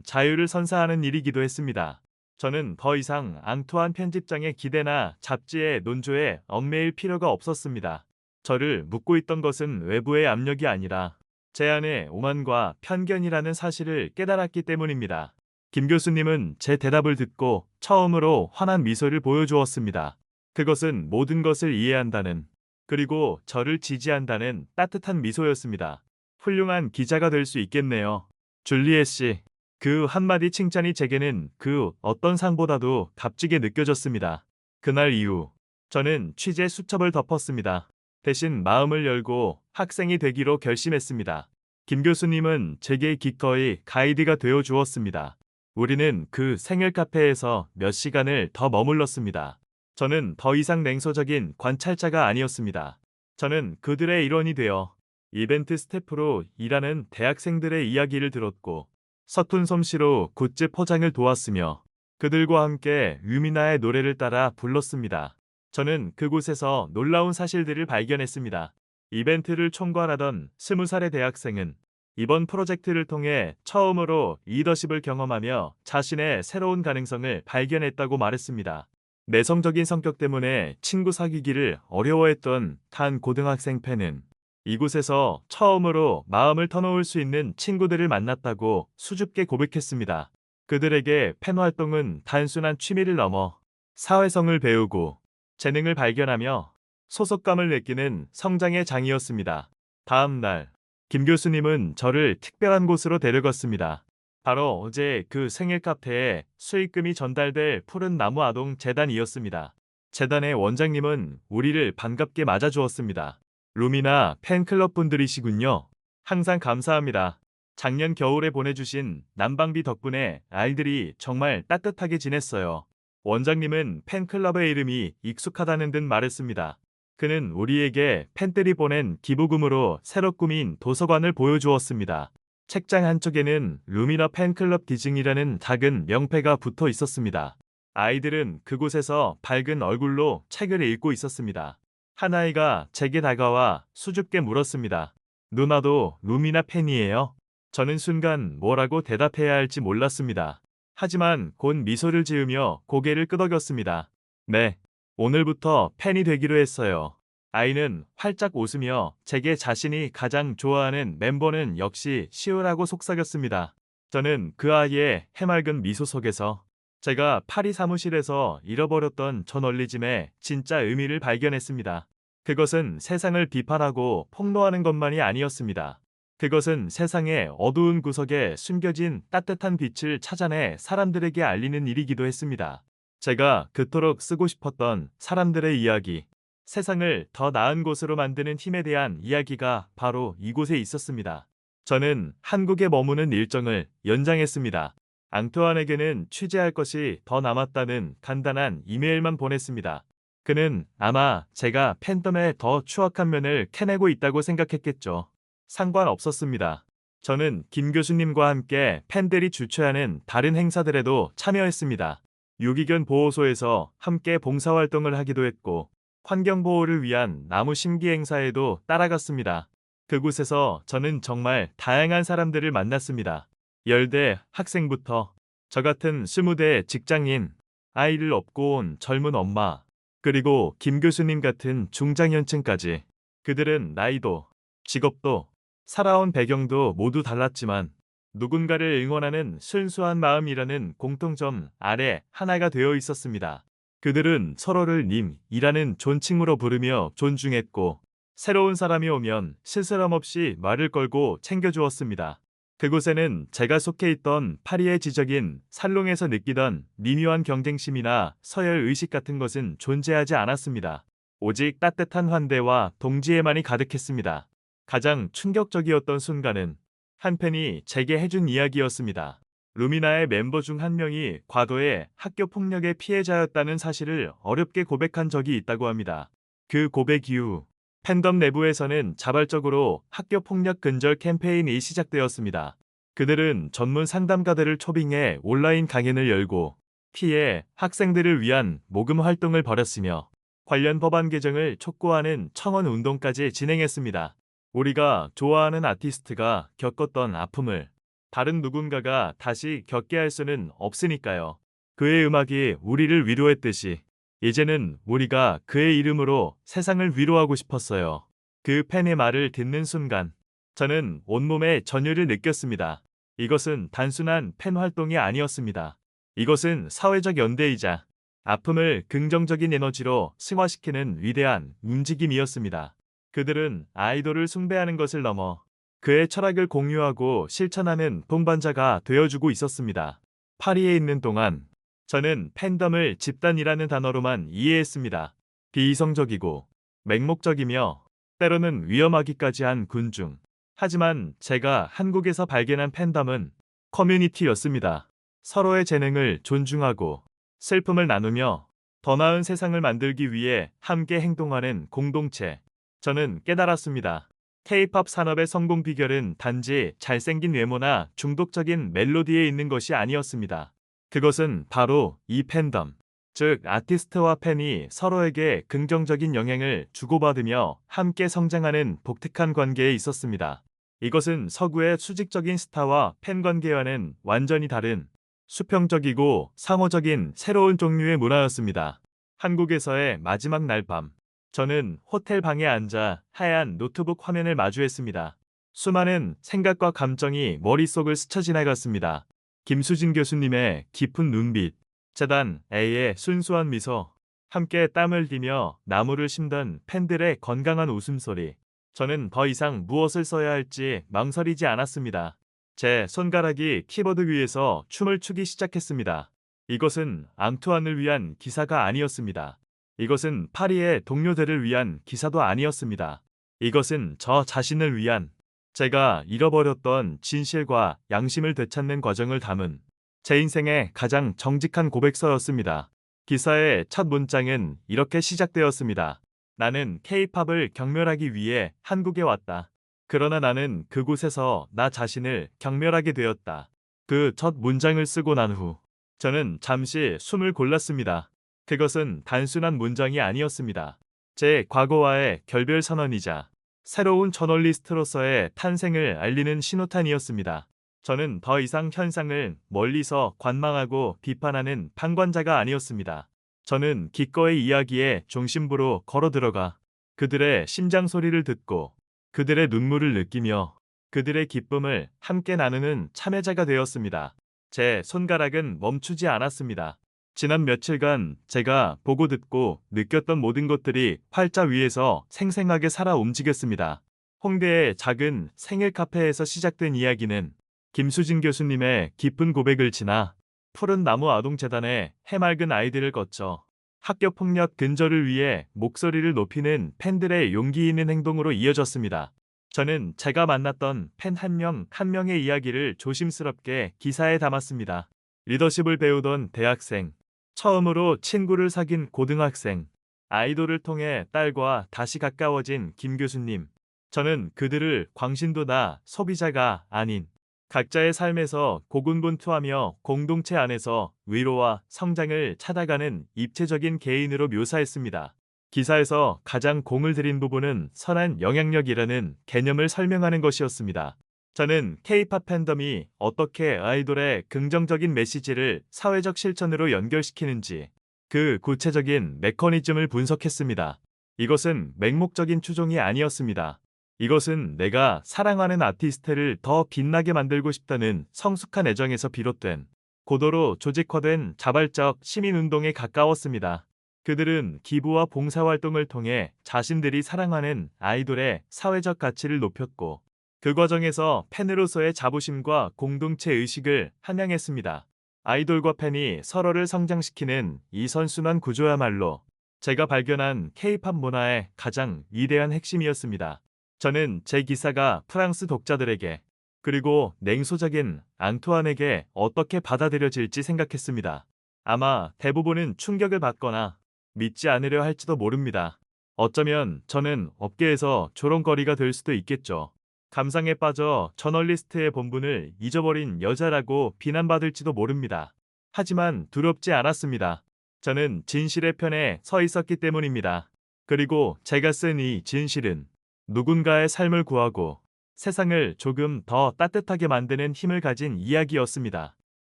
자유를 선사하는 일이기도 했습니다. 저는 더 이상 앙투안 편집장의 기대나 잡지의 논조에 얽매일 필요가 없었습니다. 저를 묶고 있던 것은 외부의 압력이 아니라 제 안의 오만과 편견이라는 사실을 깨달았기 때문입니다. 김 교수님은 제 대답을 듣고 처음으로 환한 미소를 보여주었습니다. 그것은 모든 것을 이해한다는, 그리고 저를 지지한다는 따뜻한 미소였습니다. 훌륭한 기자가 될 수 있겠네요. 줄리엣 씨. 그 한마디 칭찬이 제게는 그 어떤 상보다도 값지게 느껴졌습니다. 그날 이후 저는 취재 수첩을 덮었습니다. 대신 마음을 열고 학생이 되기로 결심했습니다. 김 교수님은 제게 기꺼이 가이드가 되어 주었습니다. 우리는 그 생일 카페에서 몇 시간을 더 머물렀습니다. 저는 더 이상 냉소적인 관찰자가 아니었습니다. 저는 그들의 일원이 되어 이벤트 스태프로 일하는 대학생들의 이야기를 들었고 서툰 솜씨로 굿즈 포장을 도왔으며 그들과 함께 유미나의 노래를 따라 불렀습니다. 저는 그곳에서 놀라운 사실들을 발견했습니다. 이벤트를 총괄하던 20살의 대학생은 이번 프로젝트를 통해 처음으로 리더십을 경험하며 자신의 새로운 가능성을 발견했다고 말했습니다. 내성적인 성격 때문에 친구 사귀기를 어려워했던 한 고등학생 팬은 이곳에서 처음으로 마음을 터놓을 수 있는 친구들을 만났다고 수줍게 고백했습니다. 그들에게 팬 활동은 단순한 취미를 넘어 사회성을 배우고 재능을 발견하며 소속감을 느끼는 성장의 장이었습니다. 다음 날, 김 교수님은 저를 특별한 곳으로 데려갔습니다. 바로 어제 그 생일 카페에 수익금이 전달될 푸른 나무 아동 재단이었습니다. 재단의 원장님은 우리를 반갑게 맞아주었습니다. 루미나 팬클럽 분들이시군요. 항상 감사합니다. 작년 겨울에 보내주신 난방비 덕분에 아이들이 정말 따뜻하게 지냈어요. 원장님은 팬클럽의 이름이 익숙하다는 듯 말했습니다. 그는 우리에게 팬들이 보낸 기부금으로 새로 꾸민 도서관을 보여주었습니다. 책장 한쪽에는 루미너 팬클럽 기증이라는 작은 명패가 붙어 있었습니다. 아이들은 그곳에서 밝은 얼굴로 책을 읽고 있었습니다. 한 아이가 제게 다가와 수줍게 물었습니다. 누나도 루미나 팬이에요? 저는 순간 뭐라고 대답해야 할지 몰랐습니다. 하지만 곧 미소를 지으며 고개를 끄덕였습니다. 네, 오늘부터 팬이 되기로 했어요. 아이는 활짝 웃으며 제게 자신이 가장 좋아하는 멤버는 역시 시우라고 속삭였습니다. 저는 그 아이의 해맑은 미소 속에서 제가 파리 사무실에서 잃어버렸던 저널리즘의 진짜 의미를 발견했습니다. 그것은 세상을 비판하고 폭로하는 것만이 아니었습니다. 그것은 세상의 어두운 구석에 숨겨진 따뜻한 빛을 찾아내 사람들에게 알리는 일이기도 했습니다. 제가 그토록 쓰고 싶었던 사람들의 이야기, 세상을 더 나은 곳으로 만드는 힘에 대한 이야기가 바로 이곳에 있었습니다. 저는 한국에 머무는 일정을 연장했습니다. 앙투안에게는 취재할 것이 더 남았다는 간단한 이메일만 보냈습니다. 그는 아마 제가 팬덤의 더 추악한 면을 캐내고 있다고 생각했겠죠. 상관없었습니다. 저는 김 교수님과 함께 팬들이 주최하는 다른 행사들에도 참여했습니다. 유기견 보호소에서 함께 봉사활동을 하기도 했고 환경보호를 위한 나무 심기 행사에도 따라갔습니다. 그곳에서 저는 정말 다양한 사람들을 만났습니다. 10대 학생부터 저 같은 20대 직장인, 아이를 업고 온 젊은 엄마, 그리고 김 교수님 같은 중장년층까지. 그들은 나이도, 직업도, 살아온 배경도 모두 달랐지만 누군가를 응원하는 순수한 마음이라는 공통점 아래 하나가 되어 있었습니다. 그들은 서로를 님이라는 존칭으로 부르며 존중했고 새로운 사람이 오면 스스럼 없이 말을 걸고 챙겨주었습니다. 그곳에는 제가 속해 있던 파리의 지적인 살롱에서 느끼던 미묘한 경쟁심이나 서열의식 같은 것은 존재하지 않았습니다. 오직 따뜻한 환대와 동지애만이 가득했습니다. 가장 충격적이었던 순간은 한 팬이 제게 해준 이야기였습니다. 루미나의 멤버 중 한 명이 과거에 학교 폭력의 피해자였다는 사실을 어렵게 고백한 적이 있다고 합니다. 그 고백 이후 팬덤 내부에서는 자발적으로 학교 폭력 근절 캠페인이 시작되었습니다. 그들은 전문 상담가들을 초빙해 온라인 강연을 열고 피해 학생들을 위한 모금 활동을 벌였으며 관련 법안 개정을 촉구하는 청원 운동까지 진행했습니다. 우리가 좋아하는 아티스트가 겪었던 아픔을 다른 누군가가 다시 겪게 할 수는 없으니까요. 그의 음악이 우리를 위로했듯이 이제는 우리가 그의 이름으로 세상을 위로하고 싶었어요. 그 팬의 말을 듣는 순간 저는 온몸에 전율을 느꼈습니다. 이것은 단순한 팬 활동이 아니었습니다. 이것은 사회적 연대이자 아픔을 긍정적인 에너지로 승화시키는 위대한 움직임이었습니다. 그들은 아이돌을 숭배하는 것을 넘어 그의 철학을 공유하고 실천하는 동반자가 되어주고 있었습니다. 파리에 있는 동안 저는 팬덤을 집단이라는 단어로만 이해했습니다. 비이성적이고 맹목적이며 때로는 위험하기까지 한 군중. 하지만 제가 한국에서 발견한 팬덤은 커뮤니티였습니다. 서로의 재능을 존중하고 슬픔을 나누며 더 나은 세상을 만들기 위해 함께 행동하는 공동체. 저는 깨달았습니다. K-팝 산업의 성공 비결은 단지 잘생긴 외모나 중독적인 멜로디에 있는 것이 아니었습니다. 그것은 바로 이 팬덤, 즉 아티스트와 팬이 서로에게 긍정적인 영향을 주고받으며 함께 성장하는 독특한 관계에 있었습니다. 이것은 서구의 수직적인 스타와 팬 관계와는 완전히 다른 수평적이고 상호적인 새로운 종류의 문화였습니다. 한국에서의 마지막 날 밤. 저는 호텔 방에 앉아 하얀 노트북 화면을 마주했습니다. 수많은 생각과 감정이 머릿속을 스쳐 지나갔습니다. 김수진 교수님의 깊은 눈빛, 재단 A의 순수한 미소, 함께 땀을 흘리며 나무를 심던 팬들의 건강한 웃음소리. 저는 더 이상 무엇을 써야 할지 망설이지 않았습니다. 제 손가락이 키보드 위에서 춤을 추기 시작했습니다. 이것은 앙투안을 위한 기사가 아니었습니다. 이것은 파리의 동료들을 위한 기사도 아니었습니다. 이것은 저 자신을 위한, 제가 잃어버렸던 진실과 양심을 되찾는 과정을 담은 제 인생의 가장 정직한 고백서였습니다. 기사의 첫 문장은 이렇게 시작되었습니다. 나는 K-팝을 경멸하기 위해 한국에 왔다. 그러나 나는 그곳에서 나 자신을 경멸하게 되었다. 그 첫 문장을 쓰고 난 후 저는 잠시 숨을 골랐습니다. 그것은 단순한 문장이 아니었습니다. 제 과거와의 결별 선언이자 새로운 저널리스트로서의 탄생을 알리는 신호탄이었습니다. 저는 더 이상 현상을 멀리서 관망하고 비판하는 방관자가 아니었습니다. 저는 기꺼이 이야기의 중심부로 걸어 들어가 그들의 심장 소리를 듣고 그들의 눈물을 느끼며 그들의 기쁨을 함께 나누는 참여자가 되었습니다. 제 손가락은 멈추지 않았습니다. 지난 며칠간 제가 보고 듣고 느꼈던 모든 것들이 활자 위에서 생생하게 살아 움직였습니다. 홍대의 작은 생일 카페에서 시작된 이야기는 김수진 교수님의 깊은 고백을 지나 푸른 나무 아동재단의 해맑은 아이들을 거쳐 학교 폭력 근절을 위해 목소리를 높이는 팬들의 용기 있는 행동으로 이어졌습니다. 저는 제가 만났던 팬 한 명 한 명의 이야기를 조심스럽게 기사에 담았습니다. 리더십을 배우던 대학생, 처음으로 친구를 사귄 고등학생, 아이돌을 통해 딸과 다시 가까워진 김 교수님. 저는 그들을 광신도나 소비자가 아닌 각자의 삶에서 고군분투하며 공동체 안에서 위로와 성장을 찾아가는 입체적인 개인으로 묘사했습니다. 기사에서 가장 공을 들인 부분은 선한 영향력이라는 개념을 설명하는 것이었습니다. 저는 K-팝 팬덤이 어떻게 아이돌의 긍정적인 메시지를 사회적 실천으로 연결시키는지 그 구체적인 메커니즘을 분석했습니다. 이것은 맹목적인 추종이 아니었습니다. 이것은 내가 사랑하는 아티스트를 더 빛나게 만들고 싶다는 성숙한 애정에서 비롯된 고도로 조직화된 자발적 시민운동에 가까웠습니다. 그들은 기부와 봉사활동을 통해 자신들이 사랑하는 아이돌의 사회적 가치를 높였고 그 과정에서 팬으로서의 자부심과 공동체 의식을 함양했습니다. 아이돌과 팬이 서로를 성장시키는 이 선순환 구조야말로 제가 발견한 K-팝 문화의 가장 위대한 핵심이었습니다. 저는 제 기사가 프랑스 독자들에게 그리고 냉소적인 앙투안에게 어떻게 받아들여질지 생각했습니다. 아마 대부분은 충격을 받거나 믿지 않으려 할지도 모릅니다. 어쩌면 저는 업계에서 조롱거리가 될 수도 있겠죠. 감상에 빠져 저널리스트의 본분을 잊어버린 여자라고 비난받을지도 모릅니다. 하지만 두렵지 않았습니다. 저는 진실의 편에 서 있었기 때문입니다. 그리고 제가 쓴 이 진실은 누군가의 삶을 구하고 세상을 조금 더 따뜻하게 만드는 힘을 가진 이야기였습니다.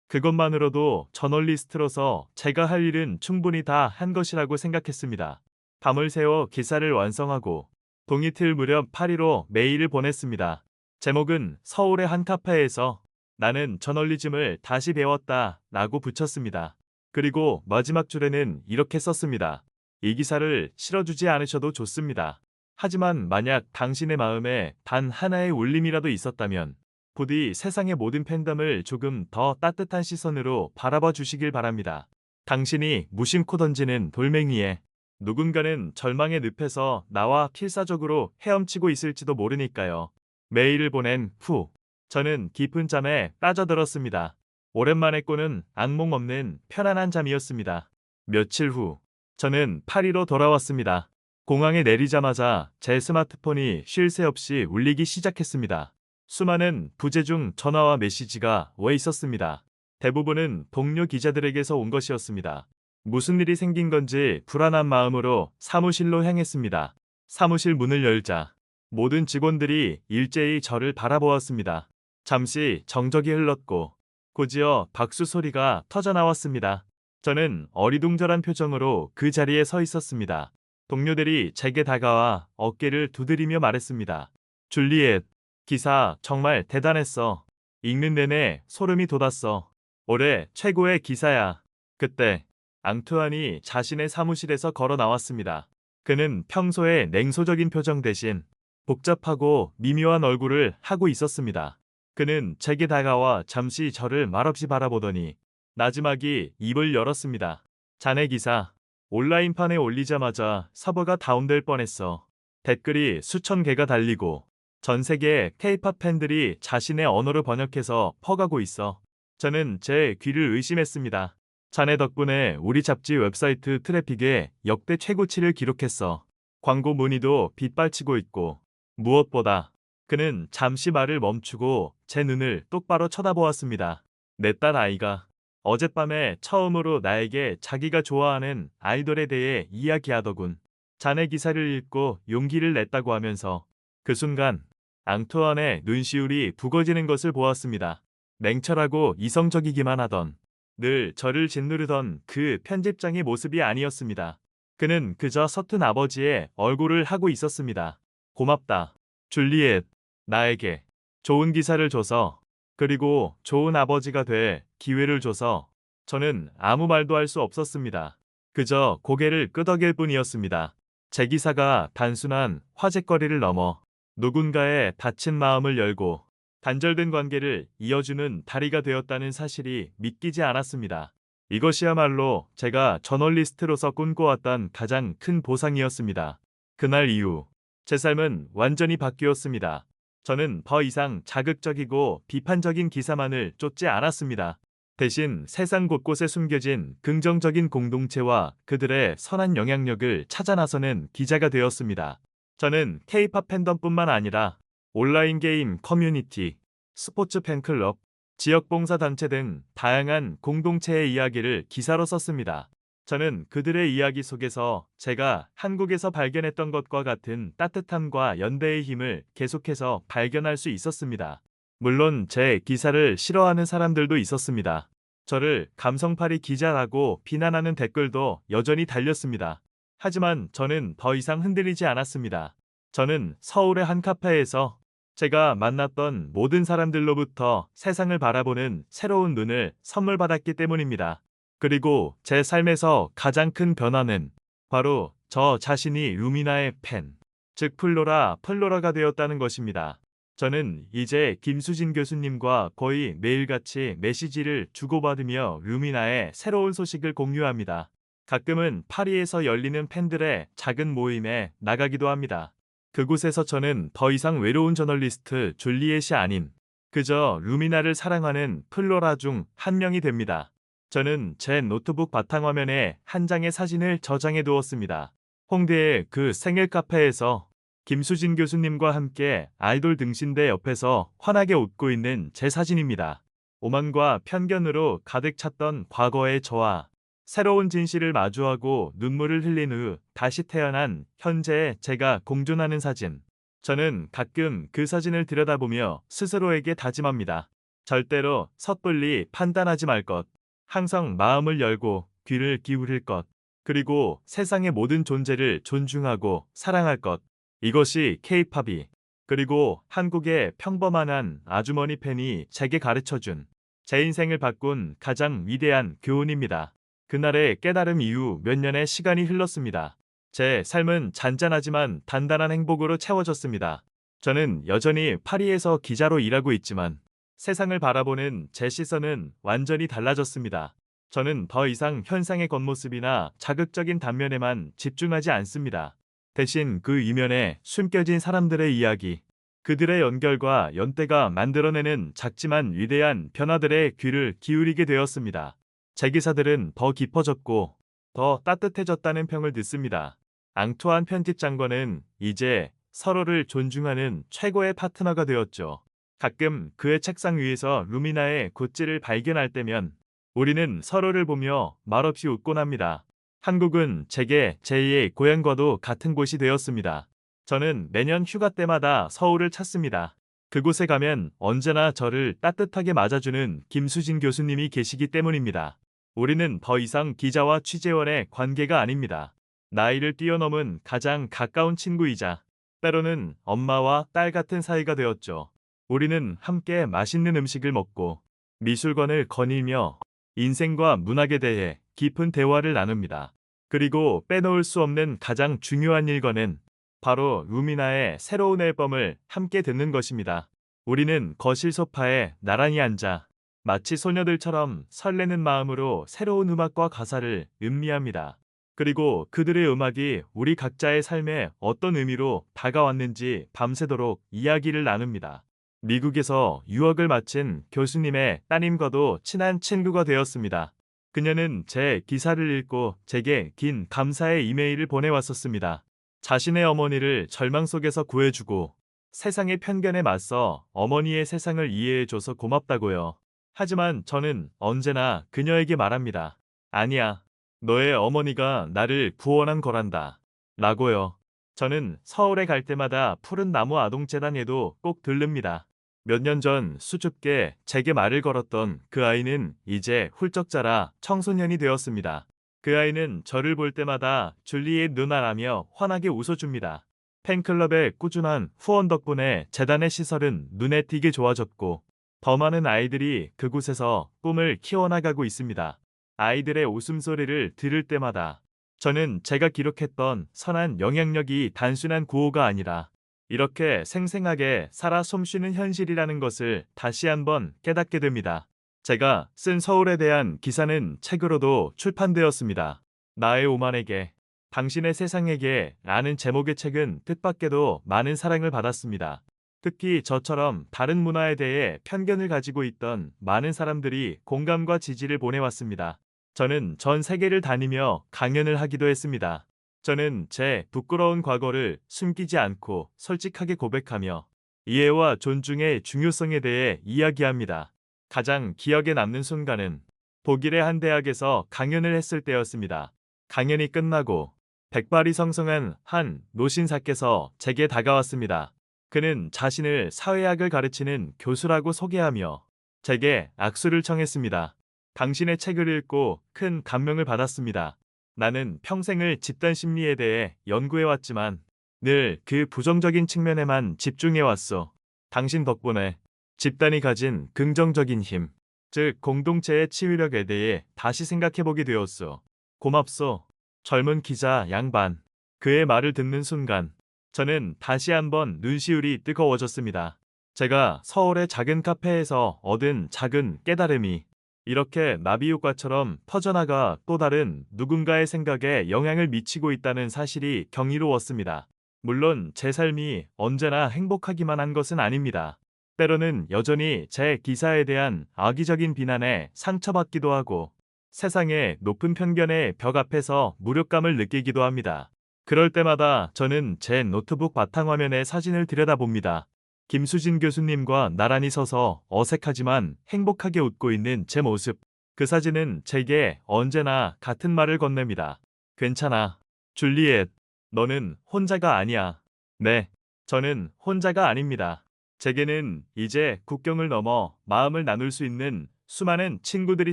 그것만으로도 저널리스트로서 제가 할 일은 충분히 다 한 것이라고 생각했습니다. 밤을 새워 기사를 완성하고 동이틀 무렵 파리로 메일을 보냈습니다. 제목은 서울의 한 카페에서 나는 저널리즘을 다시 배웠다 라고 붙였습니다. 그리고 마지막 줄에는 이렇게 썼습니다. 이 기사를 실어주지 않으셔도 좋습니다. 하지만 만약 당신의 마음에 단 하나의 울림이라도 있었다면 부디 세상의 모든 팬덤을 조금 더 따뜻한 시선으로 바라봐 주시길 바랍니다. 당신이 무심코 던지는 돌멩이에 누군가는 절망의 늪에서 나와 필사적으로 헤엄치고 있을지도 모르니까요. 메일을 보낸 후 저는 깊은 잠에 빠져들었습니다. 오랜만에 꾸는 악몽 없는 편안한 잠이었습니다. 며칠 후 저는 파리로 돌아왔습니다. 공항에 내리자마자 제 스마트폰이 쉴 새 없이 울리기 시작했습니다. 수많은 부재 중 전화와 메시지가 와 있었습니다. 대부분은 동료 기자들에게서 온 것이었습니다. 무슨 일이 생긴 건지 불안한 마음으로 사무실로 향했습니다. 사무실 문을 열자 모든 직원들이 일제히 저를 바라보았습니다. 잠시 정적이 흘렀고 곧이어 박수 소리가 터져나왔습니다. 저는 어리둥절한 표정으로 그 자리에 서 있었습니다. 동료들이 제게 다가와 어깨를 두드리며 말했습니다. 줄리엣, 기사 정말 대단했어. 읽는 내내 소름이 돋았어. 올해 최고의 기사야. 그때 앙투안이 자신의 사무실에서 걸어 나왔습니다. 그는 평소에 냉소적인 표정 대신 복잡하고 미묘한 얼굴을 하고 있었습니다. 그는 제게 다가와 잠시 저를 말없이 바라보더니 나지막이 입을 열었습니다. 자네 기사 온라인판에 올리자마자 서버가 다운될 뻔했어. 댓글이 수천 개가 달리고 전 세계 K-팝 팬들이 자신의 언어로 번역해서 퍼가고 있어. 저는 제 귀를 의심했습니다. 자네 덕분에 우리 잡지 웹사이트 트래픽에 역대 최고치를 기록했어. 광고 문의도 빗발치고 있고 무엇보다 그는 잠시 말을 멈추고 제 눈을 똑바로 쳐다보았습니다. 내 딸 아이가 어젯밤에 처음으로 나에게 자기가 좋아하는 아이돌에 대해 이야기하더군. 자네 기사를 읽고 용기를 냈다고 하면서 그 순간 앙투안의 눈시울이 붉어지는 것을 보았습니다. 냉철하고 이성적이기만 하던 늘 저를 짓누르던 그 편집장의 모습이 아니었습니다. 그는 그저 서툰 아버지의 얼굴을 하고 있었습니다. 고맙다. 줄리엣, 나에게 좋은 기사를 줘서 그리고 좋은 아버지가 될 기회를 줘서 저는 아무 말도 할 수 없었습니다. 그저 고개를 끄덕일 뿐이었습니다. 제 기사가 단순한 화제거리를 넘어 누군가의 다친 마음을 열고 단절된 관계를 이어주는 다리가 되었다는 사실이 믿기지 않았습니다. 이것이야말로 제가 저널리스트로서 꿈꿔왔던 가장 큰 보상이었습니다. 그날 이후 제 삶은 완전히 바뀌었습니다. 저는 더 이상 자극적이고 비판적인 기사만을 쫓지 않았습니다. 대신 세상 곳곳에 숨겨진 긍정적인 공동체와 그들의 선한 영향력을 찾아 나서는 기자가 되었습니다. 저는 K-팝 팬덤뿐만 아니라 온라인 게임 커뮤니티, 스포츠 팬클럽, 지역봉사단체 등 다양한 공동체의 이야기를 기사로 썼습니다. 저는 그들의 이야기 속에서 제가 한국에서 발견했던 것과 같은 따뜻함과 연대의 힘을 계속해서 발견할 수 있었습니다. 물론 제 기사를 싫어하는 사람들도 있었습니다. 저를 감성파리 기자라고 비난하는 댓글도 여전히 달렸습니다. 하지만 저는 더 이상 흔들리지 않았습니다. 저는 서울의 한 카페에서 제가 만났던 모든 사람들로부터 세상을 바라보는 새로운 눈을 선물 받았기 때문입니다. 그리고 제 삶에서 가장 큰 변화는 바로 저 자신이 루미나의 팬, 즉 플로라가 되었다는 것입니다. 저는 이제 김수진 교수님과 거의 매일같이 메시지를 주고받으며 루미나의 새로운 소식을 공유합니다. 가끔은 파리에서 열리는 팬들의 작은 모임에 나가기도 합니다. 그곳에서 저는 더 이상 외로운 저널리스트 줄리엣이 아닌 그저 루미나를 사랑하는 플로라 중 한 명이 됩니다. 저는 제 노트북 바탕화면에 한 장의 사진을 저장해 두었습니다. 홍대의 그 생일 카페에서 김수진 교수님과 함께 아이돌 등신대 옆에서 환하게 웃고 있는 제 사진입니다. 오만과 편견으로 가득 찼던 과거의 저와 새로운 진실을 마주하고 눈물을 흘린 후 다시 태어난 현재의 제가 공존하는 사진. 저는 가끔 그 사진을 들여다보며 스스로에게 다짐합니다. 절대로 섣불리 판단하지 말 것. 항상 마음을 열고 귀를 기울일 것. 그리고 세상의 모든 존재를 존중하고 사랑할 것. 이것이 K-팝이 그리고 한국의 평범한 아주머니 팬이 제게 가르쳐준 제 인생을 바꾼 가장 위대한 교훈입니다. 그날의 깨달음 이후 몇 년의 시간이 흘렀습니다. 제 삶은 잔잔하지만 단단한 행복으로 채워졌습니다. 저는 여전히 파리에서 기자로 일하고 있지만 세상을 바라보는 제 시선은 완전히 달라졌습니다. 저는 더 이상 현상의 겉모습이나 자극적인 단면에만 집중하지 않습니다. 대신 그 이면에 숨겨진 사람들의 이야기, 그들의 연결과 연대가 만들어내는 작지만 위대한 변화들의 귀를 기울이게 되었습니다. 제 기사들은 더 깊어졌고 더 따뜻해졌다는 평을 듣습니다. 앙투안 편집장관은 이제 서로를 존중하는 최고의 파트너가 되었죠. 가끔 그의 책상 위에서 루미나의 굿즈를 발견할 때면 우리는 서로를 보며 말없이 웃곤 합니다. 한국은 제게 제2의 고향과도 같은 곳이 되었습니다. 저는 매년 휴가 때마다 서울을 찾습니다. 그곳에 가면 언제나 저를 따뜻하게 맞아주는 김수진 교수님이 계시기 때문입니다. 우리는 더 이상 기자와 취재원의 관계가 아닙니다. 나이를 뛰어넘은 가장 가까운 친구이자 때로는 엄마와 딸 같은 사이가 되었죠. 우리는 함께 맛있는 음식을 먹고 미술관을 거닐며 인생과 문학에 대해 깊은 대화를 나눕니다. 그리고 빼놓을 수 없는 가장 중요한 일과는 바로 루미나의 새로운 앨범을 함께 듣는 것입니다. 우리는 거실 소파에 나란히 앉아 마치 소녀들처럼 설레는 마음으로 새로운 음악과 가사를 음미합니다. 그리고 그들의 음악이 우리 각자의 삶에 어떤 의미로 다가왔는지 밤새도록 이야기를 나눕니다. 미국에서 유학을 마친 교수님의 따님과도 친한 친구가 되었습니다. 그녀는 제 기사를 읽고 제게 긴 감사의 이메일을 보내왔었습니다. 자신의 어머니를 절망 속에서 구해주고 세상의 편견에 맞서 어머니의 세상을 이해해줘서 고맙다고요. 하지만 저는 언제나 그녀에게 말합니다. 아니야. 너의 어머니가 나를 구원한 거란다. 라고요. 저는 서울에 갈 때마다 푸른 나무 아동재단에도 꼭 들릅니다. 몇 년 전 수줍게 제게 말을 걸었던 그 아이는 이제 훌쩍 자라 청소년이 되었습니다. 그 아이는 저를 볼 때마다 줄리엣 누나라며 환하게 웃어줍니다. 팬클럽의 꾸준한 후원 덕분에 재단의 시설은 눈에 띄게 좋아졌고 더 많은 아이들이 그곳에서 꿈을 키워나가고 있습니다. 아이들의 웃음소리를 들을 때마다 저는 제가 기록했던 선한 영향력이 단순한 구호가 아니라 이렇게 생생하게 살아 숨쉬는 현실이라는 것을 다시 한번 깨닫게 됩니다. 제가 쓴 서울에 대한 기사는 책으로도 출판되었습니다. 나의 오만에게, 당신의 세상에게 라는 제목의 책은 뜻밖에도 많은 사랑을 받았습니다. 특히 저처럼 다른 문화에 대해 편견을 가지고 있던 많은 사람들이 공감과 지지를 보내왔습니다. 저는 전 세계를 다니며 강연을 하기도 했습니다. 저는 제 부끄러운 과거를 숨기지 않고 솔직하게 고백하며 이해와 존중의 중요성에 대해 이야기합니다. 가장 기억에 남는 순간은 독일의 한 대학에서 강연을 했을 때였습니다. 강연이 끝나고 백발이 성성한 한 노신사께서 제게 다가왔습니다. 그는 자신을 사회학을 가르치는 교수라고 소개하며 제게 악수를 청했습니다. 당신의 책을 읽고 큰 감명을 받았습니다. 나는 평생을 집단 심리에 대해 연구해왔지만 늘 그 부정적인 측면에만 집중해왔어. 당신 덕분에 집단이 가진 긍정적인 힘, 즉 공동체의 치유력에 대해 다시 생각해보게 되었어. 고맙소. 젊은 기자 양반. 그의 말을 듣는 순간 저는 다시 한번 눈시울이 뜨거워졌습니다. 제가 서울의 작은 카페에서 얻은 작은 깨달음이 이렇게 나비효과처럼 퍼져나가 또 다른 누군가의 생각에 영향을 미치고 있다는 사실이 경이로웠습니다. 물론 제 삶이 언제나 행복하기만 한 것은 아닙니다. 때로는 여전히 제 기사에 대한 악의적인 비난에 상처받기도 하고 세상의 높은 편견의 벽 앞에서 무력감을 느끼기도 합니다. 그럴 때마다 저는 제 노트북 바탕화면의 사진을 들여다봅니다. 김수진 교수님과 나란히 서서 어색하지만 행복하게 웃고 있는 제 모습. 그 사진은 제게 언제나 같은 말을 건넵니다. 괜찮아. 줄리엣. 너는 혼자가 아니야. 네. 저는 혼자가 아닙니다. 제게는 이제 국경을 넘어 마음을 나눌 수 있는 수많은 친구들이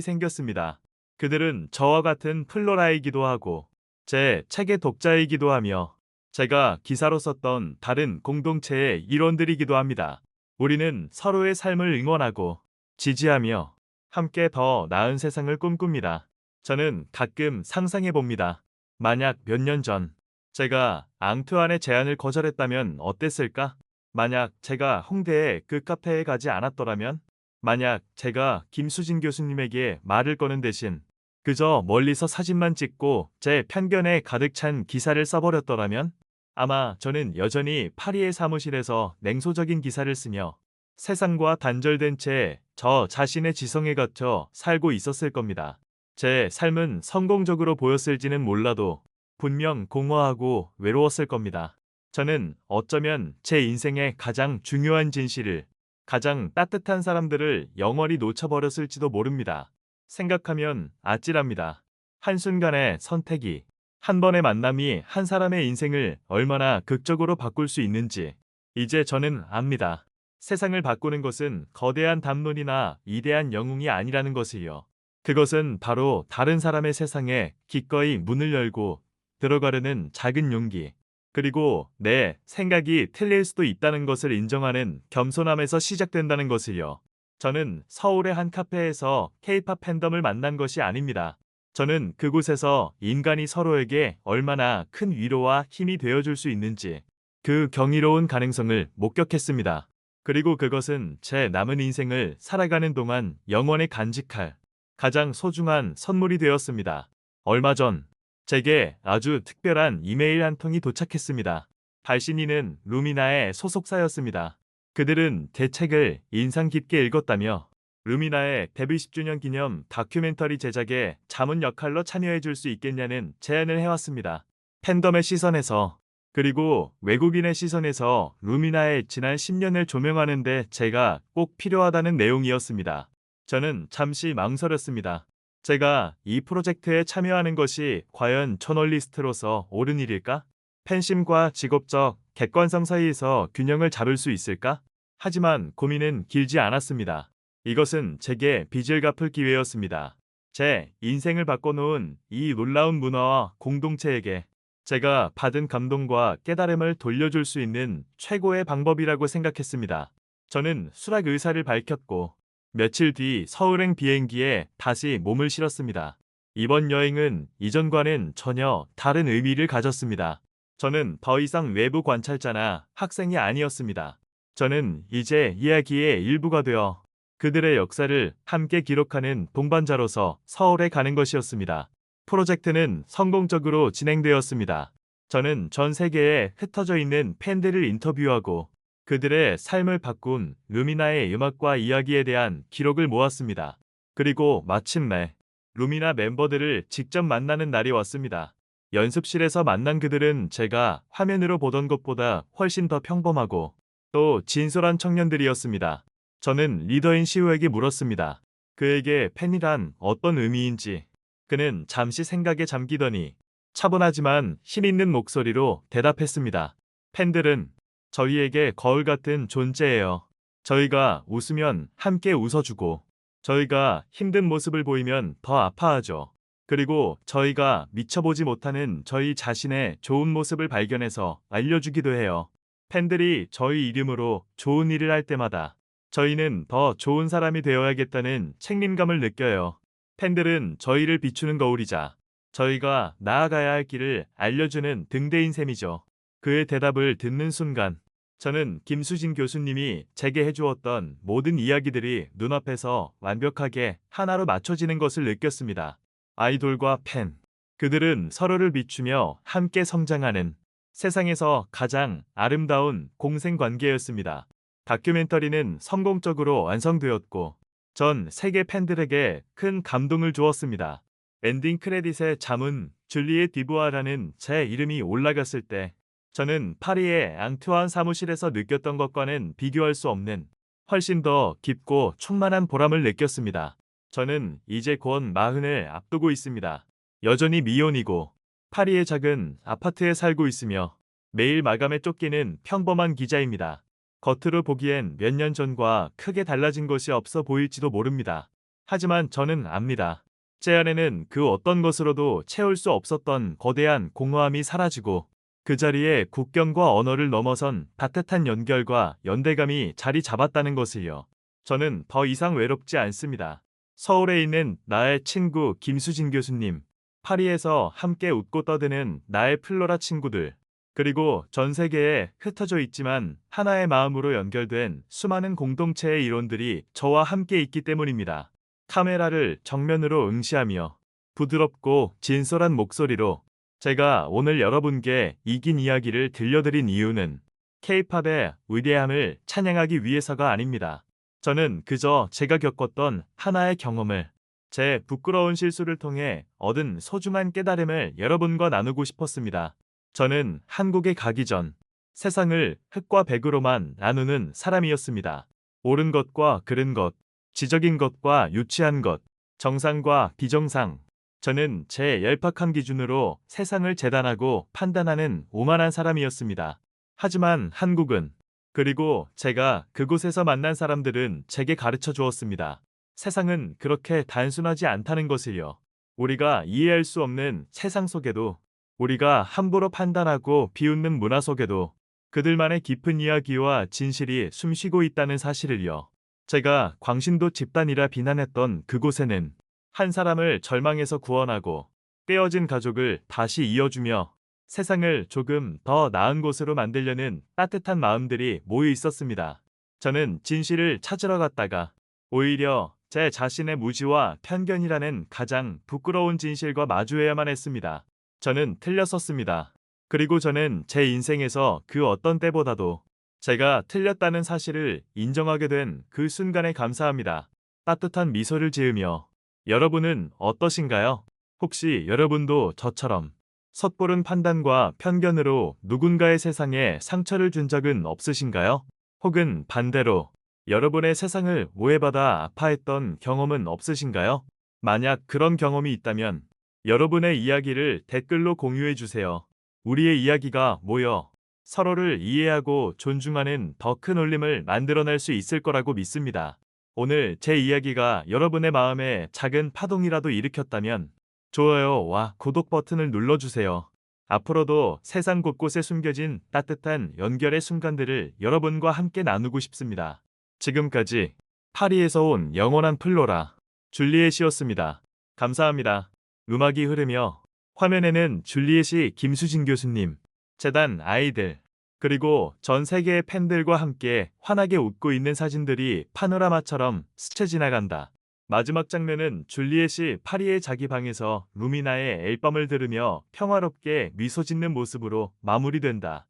생겼습니다. 그들은 저와 같은 플로라이기도 하고 제 책의 독자이기도 하며 제가 기사로 썼던 다른 공동체의 일원들이기도 합니다. 우리는 서로의 삶을 응원하고 지지하며 함께 더 나은 세상을 꿈꿉니다. 저는 가끔 상상해 봅니다. 만약 몇 년 전 제가 앙투안의 제안을 거절했다면 어땠을까? 만약 제가 홍대의 그 카페에 가지 않았더라면? 만약 제가 김수진 교수님에게 말을 거는 대신 그저 멀리서 사진만 찍고 제 편견에 가득 찬 기사를 써버렸더라면? 아마 저는 여전히 파리의 사무실에서 냉소적인 기사를 쓰며 세상과 단절된 채 저 자신의 지성에 갇혀 살고 있었을 겁니다. 제 삶은 성공적으로 보였을지는 몰라도 분명 공허하고 외로웠을 겁니다. 저는 어쩌면 제 인생의 가장 중요한 진실을, 가장 따뜻한 사람들을 영원히 놓쳐버렸을지도 모릅니다. 생각하면 아찔합니다. 한순간의 선택이, 한 번의 만남이 한 사람의 인생을 얼마나 극적으로 바꿀 수 있는지 이제 저는 압니다. 세상을 바꾸는 것은 거대한 담론이나 이대한 영웅이 아니라는 것을요. 그것은 바로 다른 사람의 세상에 기꺼이 문을 열고 들어가려는 작은 용기, 그리고 내 생각이 틀릴 수도 있다는 것을 인정하는 겸손함에서 시작된다는 것을요. 저는 서울의 한 카페에서 K-팝 팬덤을 만난 것이 아닙니다. 저는 그곳에서 인간이 서로에게 얼마나 큰 위로와 힘이 되어줄 수 있는지 그 경이로운 가능성을 목격했습니다. 그리고 그것은 제 남은 인생을 살아가는 동안 영원히 간직할 가장 소중한 선물이 되었습니다. 얼마 전 제게 아주 특별한 이메일 한 통이 도착했습니다. 발신인은 루미나의 소속사였습니다. 그들은 제 책을 인상 깊게 읽었다며 루미나의 데뷔 10주년 기념 다큐멘터리 제작에 자문 역할로 참여해 줄 수 있겠냐는 제안을 해왔습니다. 팬덤의 시선에서, 그리고 외국인의 시선에서 루미나의 지난 10년을 조명하는데 제가 꼭 필요하다는 내용이었습니다. 저는 잠시 망설였습니다. 제가 이 프로젝트에 참여하는 것이 과연 저널리스트로서 옳은 일일까? 팬심과 직업적 객관성 사이에서 균형을 잡을 수 있을까? 하지만 고민은 길지 않았습니다. 이것은 제게 빚을 갚을 기회였습니다. 제 인생을 바꿔놓은 이 놀라운 문화와 공동체에게 제가 받은 감동과 깨달음을 돌려줄 수 있는 최고의 방법이라고 생각했습니다. 저는 수락 의사를 밝혔고 며칠 뒤 서울행 비행기에 다시 몸을 실었습니다. 이번 여행은 이전과는 전혀 다른 의미를 가졌습니다. 저는 더 이상 외부 관찰자나 학생이 아니었습니다. 저는 이제 이야기의 일부가 되어 그들의 역사를 함께 기록하는 동반자로서 서울에 가는 것이었습니다. 프로젝트는 성공적으로 진행되었습니다. 저는 전 세계에 흩어져 있는 팬들을 인터뷰하고 그들의 삶을 바꾼 루미나의 음악과 이야기에 대한 기록을 모았습니다. 그리고 마침내 루미나 멤버들을 직접 만나는 날이 왔습니다. 연습실에서 만난 그들은 제가 화면으로 보던 것보다 훨씬 더 평범하고 또 진솔한 청년들이었습니다. 저는 리더인 시우에게 물었습니다. 그에게 팬이란 어떤 의미인지. 그는 잠시 생각에 잠기더니 차분하지만 힘있는 목소리로 대답했습니다. 팬들은 저희에게 거울 같은 존재예요. 저희가 웃으면 함께 웃어주고, 저희가 힘든 모습을 보이면 더 아파하죠. 그리고 저희가 미쳐보지 못하는 저희 자신의 좋은 모습을 발견해서 알려주기도 해요. 팬들이 저희 이름으로 좋은 일을 할 때마다 저희는 더 좋은 사람이 되어야겠다는 책임감을 느껴요. 팬들은 저희를 비추는 거울이자 저희가 나아가야 할 길을 알려주는 등대인 셈이죠. 그의 대답을 듣는 순간 저는 김수진 교수님이 제게 해주었던 모든 이야기들이 눈앞에서 완벽하게 하나로 맞춰지는 것을 느꼈습니다. 아이돌과 팬, 그들은 서로를 비추며 함께 성장하는 세상에서 가장 아름다운 공생관계였습니다. 다큐멘터리는 성공적으로 완성되었고 전 세계 팬들에게 큰 감동을 주었습니다. 엔딩 크레딧에 잠은 줄리엣 디부아라는 제 이름이 올라갔을 때 저는 파리의 앙투안 사무실에서 느꼈던 것과는 비교할 수 없는 훨씬 더 깊고 충만한 보람을 느꼈습니다. 저는 이제 곧 40을 앞두고 있습니다. 여전히 미혼이고 파리의 작은 아파트에 살고 있으며 매일 마감에 쫓기는 평범한 기자입니다. 겉으로 보기엔 몇 년 전과 크게 달라진 것이 없어 보일지도 모릅니다. 하지만 저는 압니다. 제 안에는 그 어떤 것으로도 채울 수 없었던 거대한 공허함이 사라지고 그 자리에 국경과 언어를 넘어선 따뜻한 연결과 연대감이 자리 잡았다는 것을요. 저는 더 이상 외롭지 않습니다. 서울에 있는 나의 친구 김수진 교수님, 파리에서 함께 웃고 떠드는 나의 플로라 친구들, 그리고 전 세계에 흩어져 있지만 하나의 마음으로 연결된 수많은 공동체의 이론들이 저와 함께 있기 때문입니다. 카메라를 정면으로 응시하며 부드럽고 진솔한 목소리로 제가 오늘 여러분께 이 긴 이야기를 들려드린 이유는 K-팝의 위대함을 찬양하기 위해서가 아닙니다. 저는 그저 제가 겪었던 하나의 경험을 제 부끄러운 실수를 통해 얻은 소중한 깨달음을 여러분과 나누고 싶었습니다. 저는 한국에 가기 전 세상을 흙과 백으로만 나누는 사람이었습니다. 옳은 것과 그른 것, 지적인 것과 유치한 것, 정상과 비정상. 저는 제 얄팍한 기준으로 세상을 재단하고 판단하는 오만한 사람이었습니다. 하지만 한국은, 그리고 제가 그곳에서 만난 사람들은 제게 가르쳐 주었습니다. 세상은 그렇게 단순하지 않다는 것을요. 우리가 이해할 수 없는 세상 속에도, 우리가 함부로 판단하고 비웃는 문화 속에도 그들만의 깊은 이야기와 진실이 숨쉬고 있다는 사실을요. 제가 광신도 집단이라 비난했던 그곳에는 한 사람을 절망에서 구원하고 깨어진 가족을 다시 이어주며 세상을 조금 더 나은 곳으로 만들려는 따뜻한 마음들이 모여 있었습니다. 저는 진실을 찾으러 갔다가 오히려 제 자신의 무지와 편견이라는 가장 부끄러운 진실과 마주해야만 했습니다. 저는 틀렸었습니다. 그리고 저는 제 인생에서 그 어떤 때보다도 제가 틀렸다는 사실을 인정하게 된 그 순간에 감사합니다. 따뜻한 미소를 지으며 여러분은 어떠신가요? 혹시 여러분도 저처럼 섣부른 판단과 편견으로 누군가의 세상에 상처를 준 적은 없으신가요? 혹은 반대로 여러분의 세상을 오해받아 아파했던 경험은 없으신가요? 만약 그런 경험이 있다면 여러분의 이야기를 댓글로 공유해 주세요. 우리의 이야기가 모여 서로를 이해하고 존중하는 더 큰 울림을 만들어낼 수 있을 거라고 믿습니다. 오늘 제 이야기가 여러분의 마음에 작은 파동이라도 일으켰다면 좋아요와 구독 버튼을 눌러주세요. 앞으로도 세상 곳곳에 숨겨진 따뜻한 연결의 순간들을 여러분과 함께 나누고 싶습니다. 지금까지 파리에서 온 영원한 플로라 줄리엣이었습니다. 감사합니다. 음악이 흐르며 화면에는 줄리엣이 김수진 교수님, 재단 아이들, 그리고 전 세계의 팬들과 함께 환하게 웃고 있는 사진들이 파노라마처럼 스쳐 지나간다. 마지막 장면은 줄리엣이 파리의 자기 방에서 루미나의 앨범을 들으며 평화롭게 미소 짓는 모습으로 마무리된다.